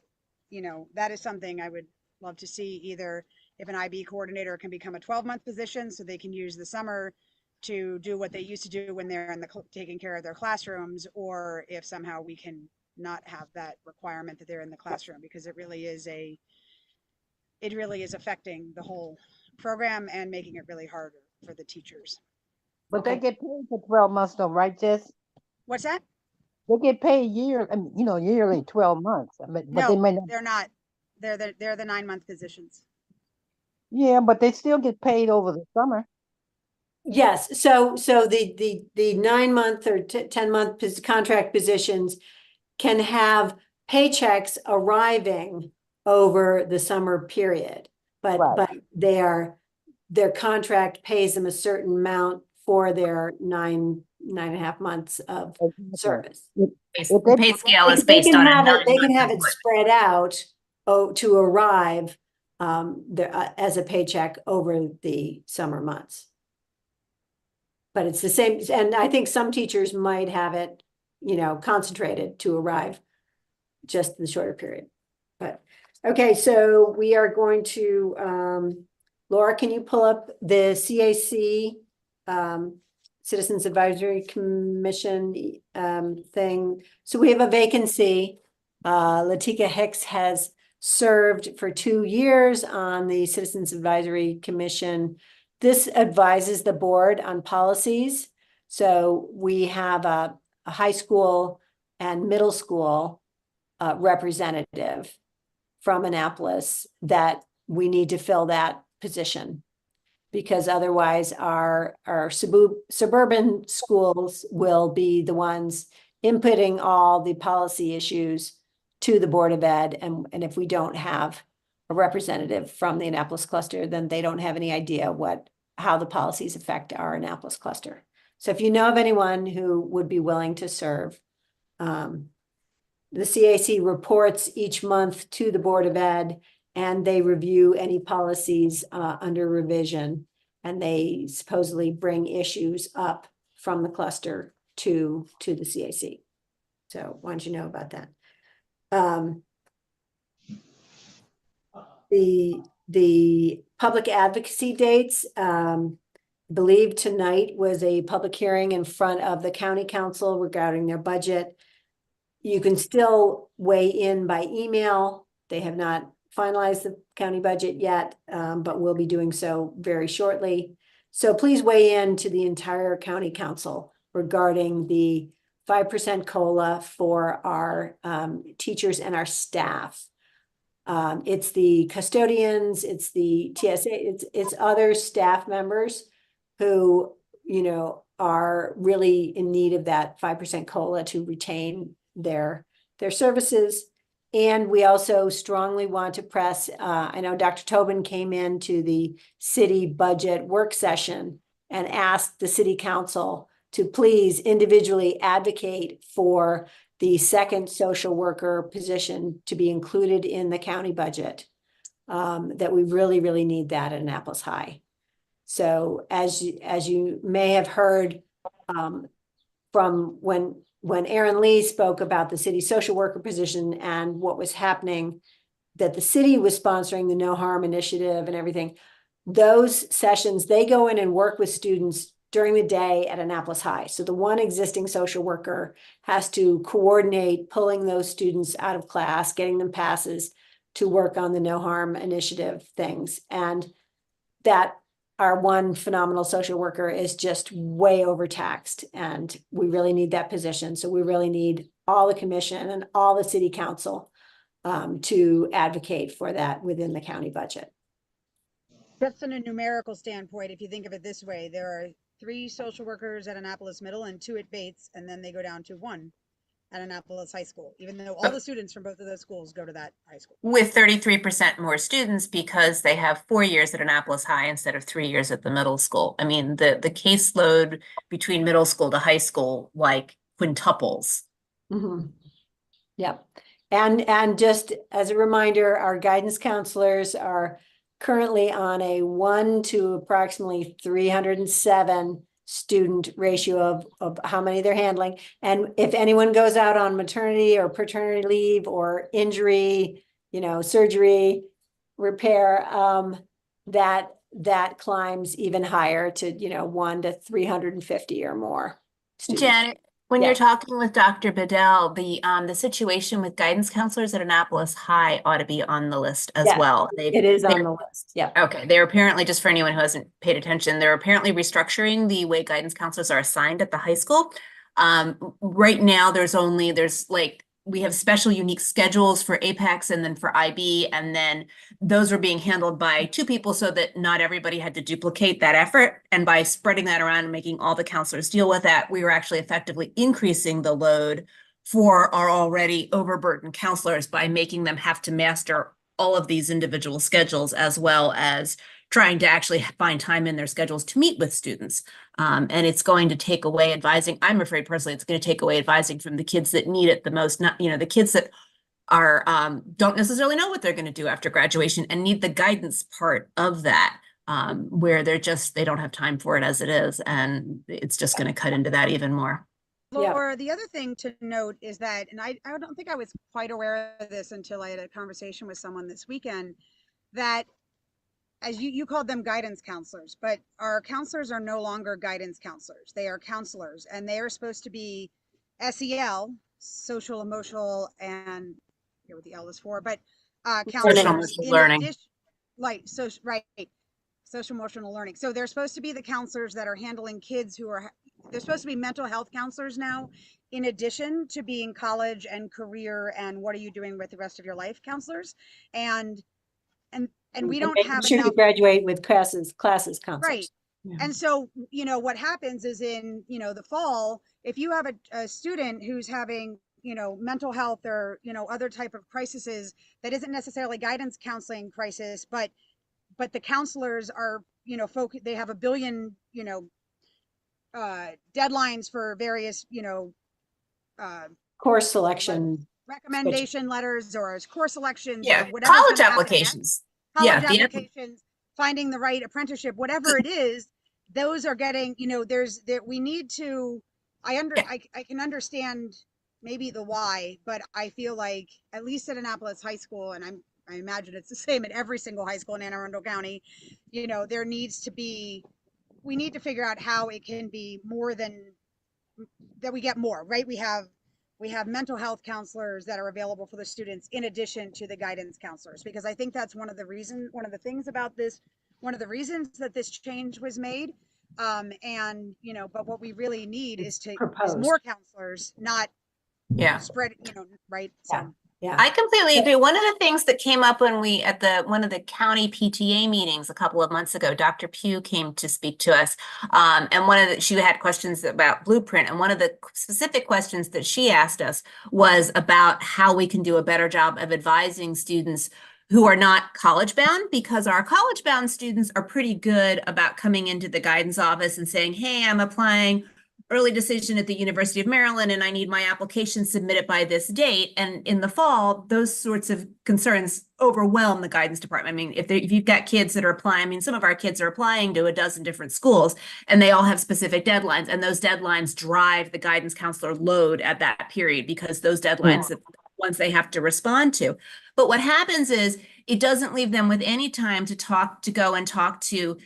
is something I would love to see, either if an IB coordinator can become a 12-month position so they can use the summer to do what they used to do when they're in taking care of their classrooms, or if somehow we can not have that requirement that they're in the classroom, because it really is affecting the whole program and making it really harder for the teachers. But they get paid for 12 months though, right, Jess? What's that? They get paid yearly 12 months. But No, they may not. they're not. They're the 9-month positions. Yeah, but they still get paid over the summer. Yes, so the 9-month or 10-month contract positions can have paychecks arriving over the summer period, but their contract pays them a certain amount for their 9.5 months of service. The pay scale is based on they can have it spread out to arrive as a paycheck over the summer months. But it's the same, and I think some teachers might have it, concentrated to arrive just in the shorter period. But okay, so we are going to, Laura, can you pull up the CAC, Citizens Advisory Commission thing? So we have a vacancy. Latika Hicks has served for 2 years on the Citizens Advisory Commission. This advises the board on policies. So we have a high school and middle school representative from Annapolis that we need to fill that position, because otherwise our suburban schools will be the ones inputting all the policy issues to the Board of Ed. And if we don't have a representative from the Annapolis cluster, then they don't have any idea how the policies affect our Annapolis cluster. So if you know of anyone who would be willing to serve, the CAC reports each month to the Board of Ed, and they review any policies under revision, and they supposedly bring issues up from the cluster to the CAC. So wanted you to know about that. The public advocacy dates, I believe tonight was a public hearing in front of the county council regarding their budget. You can still weigh in by email. They have not finalized the county budget yet, but will be doing so very shortly. So please weigh in to the entire county council regarding the 5% COLA for our teachers and our staff. It's the custodians, it's the TSA, it's other staff members who, you know, are really in need of that 5% COLA to retain their services. And we also strongly want to press, I know Dr. Tobin came into the city budget work session and asked the city council to please individually advocate for the second social worker position to be included in the county budget. That we really, really need that at Annapolis High. So as you may have heard from when Aaron Lee spoke about the city social worker position and what was happening, that the city was sponsoring the No Harm Initiative and everything, those sessions, they go in and work with students during the day at Annapolis High. So the one existing social worker has to coordinate pulling those students out of class, getting them passes to work on the No Harm Initiative things. And that our one phenomenal social worker is just way overtaxed, and we really need that position. So we really need all the commission and all the city council to advocate for that within the county budget. Just in a numerical standpoint, if you think of it this way, there are 3 social workers at Annapolis Middle and 2 at Bates, and then they go down to 1 at Annapolis High School, even though all the students from both of those schools go to that high school. With 33% more students because they have 4 years at Annapolis High instead of 3 years at the middle school. I mean, the caseload between middle school to high school like quintuples. Mm-hmm. Yep. And just as a reminder, our guidance counselors are currently on a 1 to approximately 307 student ratio of how many they're handling. And if anyone goes out on maternity or paternity leave or injury, you know, surgery, repair, that climbs even higher to, you know, 1 to 350 or more students. Janet, when Yeah. you're talking with Dr. Bedell, the situation with guidance counselors at Annapolis High ought to be on the list as Yeah, well. it is on the list. Yeah. Okay, they're apparently, just for anyone who hasn't paid attention, they're apparently restructuring the way guidance counselors are assigned at the high school. Right now, we have special unique schedules for Apex and then for IB, and then those are being handled by 2 people so that not everybody had to duplicate that effort. And by spreading that around and making all the counselors deal with that, we were actually effectively increasing the load for our already overburdened counselors by making them have to master all of these individual schedules, as well as trying to actually find time in their schedules to meet with students. And it's going to take away advising. I'm afraid personally, it's going to take away advising from the kids that need it the most, not, you know, the kids that are, don't necessarily know what they're going to do after graduation and need the guidance part of that, where they don't have time for it as it is. And it's just going to cut into that even more. Laura, the other thing to note is that, and I don't think I was quite aware of this until I had a conversation with someone this weekend, that as you called them guidance counselors, but our counselors are no longer guidance counselors. They are counselors, and they are supposed to be SEL, social, emotional, and I forget what the L is for, but counselors Social learning. Social emotional learning. So they're supposed to be the counselors that are handling kids who are, they're supposed to be mental health counselors now, in addition to being college and career and what are you doing with the rest of your life counselors. And we don't have sure you graduate with classes counselors. Right. Yeah. And so, you know, what happens is in, you know, the fall, if you have a student who's having, you know, mental health or, you know, other type of crises that isn't necessarily guidance counseling crisis, but the counselors are, you know, they have a billion, you know, deadlines for various, you know, course selection, recommendation letters or course selections. Yeah, or whatever college applications. Applications, finding the right apprenticeship, whatever it is, those are getting, you know, we need to I can understand maybe the why, but I feel like at least at Annapolis High School, and I imagine it's the same at every single high school in Anne Arundel County, you know, there needs to be, we need to figure out how it can be more than that, we get more, right? We have mental health counselors that are available for the students in addition to the guidance counselors, because I think that's one of the things about this, one of the reasons that this change was made. And you know, but what we really need is more counselors, not spread, you know, right? So yeah, I completely agree. One of the things that came up when we at one of the county PTA meetings a couple of months ago, Dr. Pugh came to speak to us, and she had questions about Blueprint, and one of the specific questions that she asked us was about how we can do a better job of advising students who are not college bound, because our college bound students are pretty good about coming into the guidance office and saying, hey, I'm applying early decision at the University of Maryland and I need my application submitted by this date. And in the fall, those sorts of concerns overwhelm the guidance department. I mean, if you've got kids that are applying, I mean, some of our kids are applying to a dozen different schools and they all have specific deadlines, and those deadlines drive the guidance counselor load at that period, because those deadlines that ones they have to respond to. But what happens is it doesn't leave them with any time to go and talk to,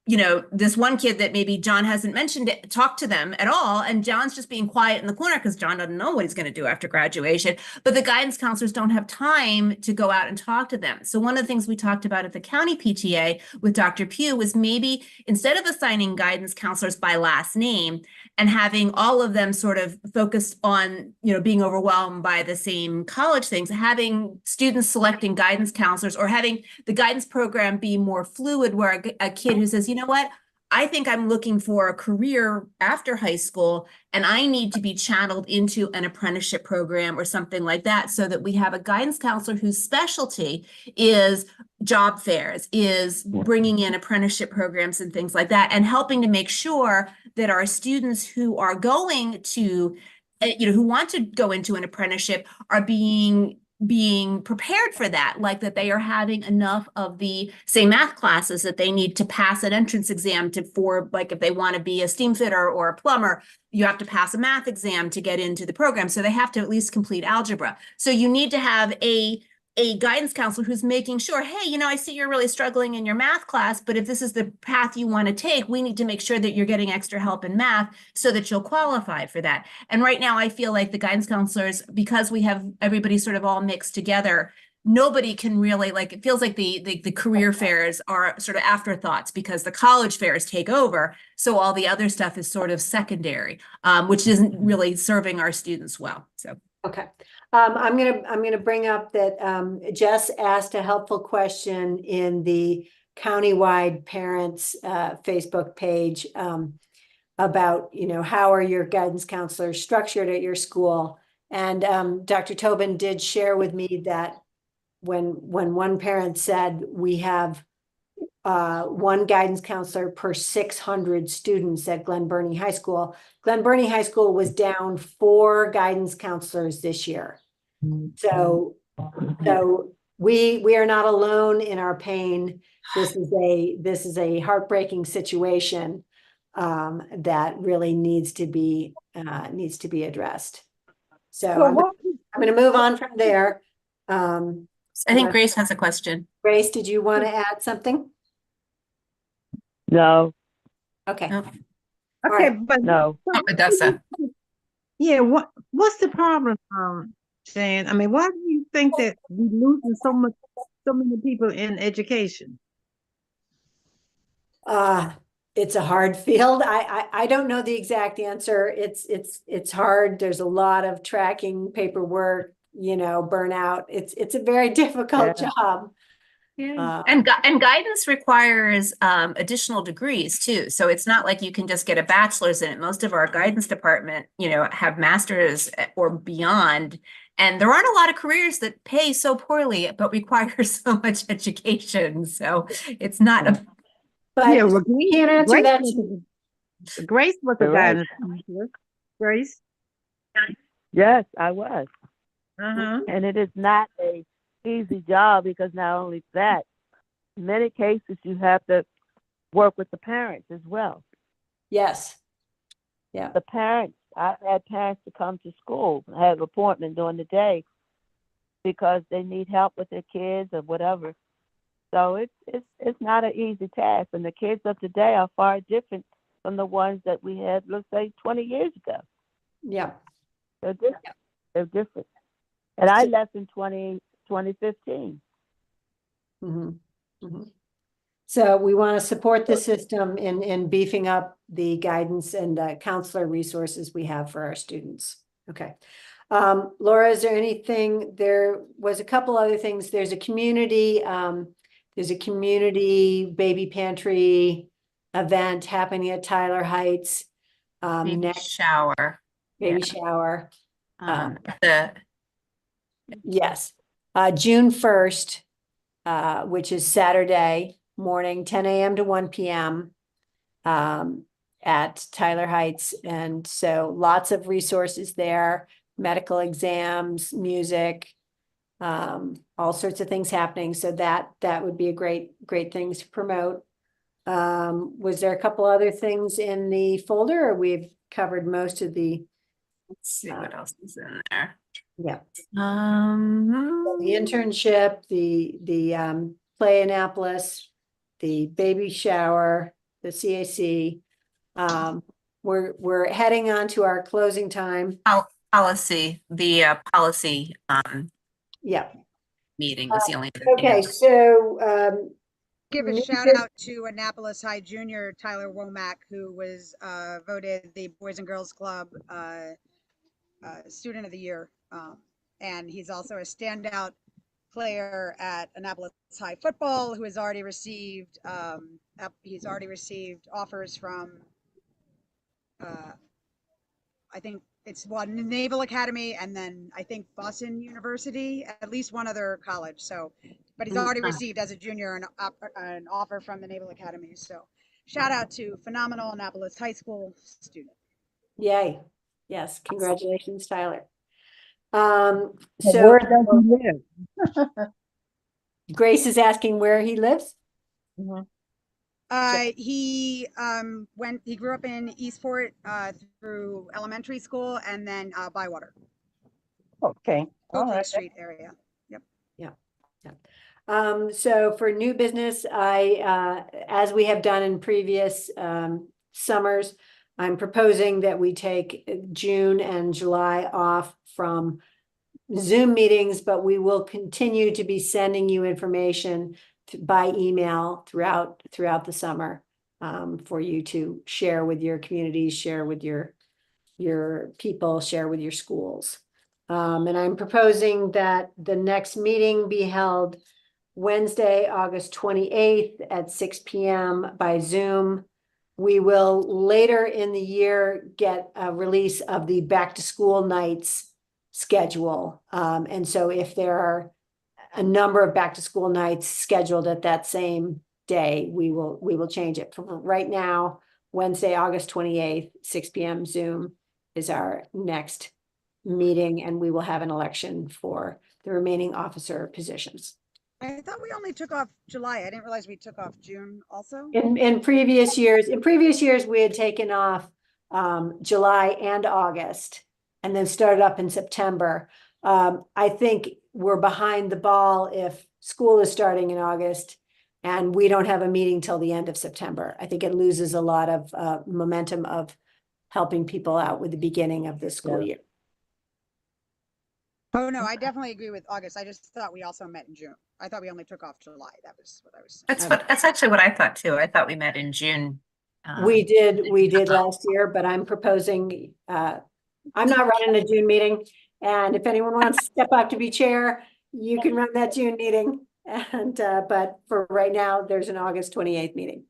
you know, this one kid that maybe John hasn't mentioned it, talk to them at all. And John's just being quiet in the corner because John doesn't know what he's going to do after graduation. But the guidance counselors don't have time to go out and talk to them. So one of the things we talked about at the county PTA with Dr. Pugh was maybe instead of assigning guidance counselors by last name and having all of them sort of focused on, you know, being overwhelmed by the same college things, having students selecting guidance counselors, or having the guidance program be more fluid, where a kid who says, you know what, I think I'm looking for a career after high school and I need to be channeled into an apprenticeship program or something like that, so that we have a guidance counselor whose specialty is job fairs, is bringing in apprenticeship programs and things like that, and helping to make sure that our students who are going to, you know, who want to go into an apprenticeship are being prepared for that, like that they are having enough of the, say, math classes that they need to pass an entrance exam for, like if they want to be a steam fitter or a plumber, you have to pass a math exam to get into the program. So they have to at least complete algebra. So you need to have a guidance counselor who's making sure, hey, you know, I see you're really struggling in your math class, but if this is the path you want to take, we need to make sure that you're getting extra help in math so that you'll qualify for that. And right now I feel like the guidance counselors, because we have everybody sort of all mixed together, nobody can really, like, it feels like the career fairs are sort of afterthoughts because the college fairs take over. So all the other stuff is sort of secondary, which isn't really serving our students well. So. Okay. I'm gonna bring up that Jess asked a helpful question in the countywide parents Facebook page about, you know, how are your guidance counselors structured at your school? And Dr. Tobin did share with me that when one parent said we have one guidance counselor per 600 students at Glen Burnie High School. Glen Burnie High School was down 4 guidance counselors this year. So we are not alone in our pain. This is a heartbreaking situation that really needs to be addressed. So I'm going to move on from there. I think Grace has a question. Grace, did you want to add something? No. Okay. Okay, right. but No. Odessa. yeah, what's the problem, Shan? I mean, why do you think that we're losing so many people in education? It's a hard field. I don't know the exact answer. It's hard. There's a lot of tracking, paperwork, you know, burnout. It's a very difficult job. Yeah. And guidance requires additional degrees too. So it's not like you can just get a bachelor's in it. Most of our guidance department, you know, have masters or beyond. And there aren't a lot of careers that pay so poorly, but require so much education. So it's not a. But yeah, well, can't answer that. Grace was a guidance counselor. Grace? Yes, I was. Uh-huh. And it is not a easy job, because not only that, in many cases you have to work with the parents as well. Yes. Yeah. The parents I've had parents to come to school, have an appointment during the day because they need help with their kids or whatever. So it's not an easy task, and the kids of today are far different from the ones that we had, let's say, 20 years ago. Yeah. They're different. They're different. And I left in 2015. So we want to support the system in beefing up the guidance and counselor resources we have for our students. Okay. Laura, is there anything? There was a couple other things. There's a community baby pantry event happening at Tyler Heights. Baby shower. Baby shower. The Yes. June 1st, which is Saturday morning, 10 a.m. to 1 p.m. At Tyler Heights. And so lots of resources there, medical exams, music, all sorts of things happening. So that would be a great thing to promote. Was there a couple other things in the folder, or we've covered most of the? Let's see what else is in there. Yeah. The internship, the Play Annapolis, the baby shower, the CAC. We're heading on to our closing time. Policy, the policy Yeah. meeting was the only other thing. Okay, so Give a shout out to Annapolis High Junior Tyler Womack, who was voted the Boys and Girls Club Student of the Year, and he's also a standout player at Annapolis High football, who has already received offers from I think it's Naval Academy, and then I think Boston University, at least one other college. So, but he's already received as a junior an offer from the Naval Academy. So shout out to phenomenal Annapolis High School student. Yay. Yes. Congratulations, Tyler. So where does he live? Grace is asking where he lives. He grew up in Eastport through elementary school, and then Bywater. Okay. All Oakley right. Street area. Yep. Yeah. So for new business, as we have done in previous summers, I'm proposing that we take June and July off from Zoom meetings, but we will continue to be sending you information by email throughout the summer for you to share with your communities, share with your people, share with your schools. And I'm proposing that the next meeting be held Wednesday, August 28th at 6 p.m. by Zoom. We will later in the year get a release of the back to school nights schedule. And so if there are a number of back to school nights scheduled at that same day, we will change it. For right now, Wednesday, August 28th, 6 p.m. Zoom is our next meeting, and we will have an election for the remaining officer positions. I thought we only took off July. I didn't realize we took off June also. In previous years, we had taken off July and August, and then started up in September. I think we're behind the ball if school is starting in August and we don't have a meeting till the end of September. I think it loses a lot of momentum of helping people out with the beginning of the school year. Oh, no, I definitely agree with August. I just thought we also met in June. I thought we only took off July. That was what I was saying. That's actually what I thought too. I thought we met in June. We did last year, but I'm proposing, I'm not running a June meeting. And if anyone wants to step up to be chair, you can run that June meeting. And, but for right now, there's an August 28th meeting.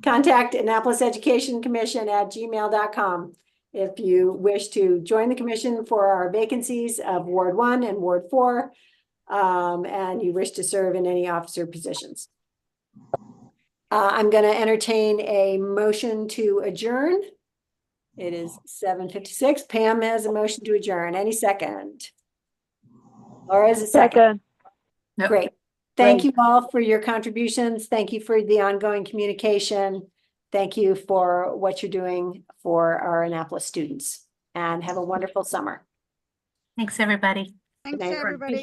Contact Annapolis Education Commission at gmail.com. If you wish to join the commission for our vacancies of Ward 1 and Ward 4, and you wish to serve in any officer positions. I'm going to entertain a motion to adjourn. It is 7:56. Pam has a motion to adjourn. Any second? Laura is a second. Nope. Great. Thank you all for your contributions. Thank you for the ongoing communication. Thank you for what you're doing for our Annapolis students. and have a wonderful summer. Thanks, everybody. Thanks, night. everybody.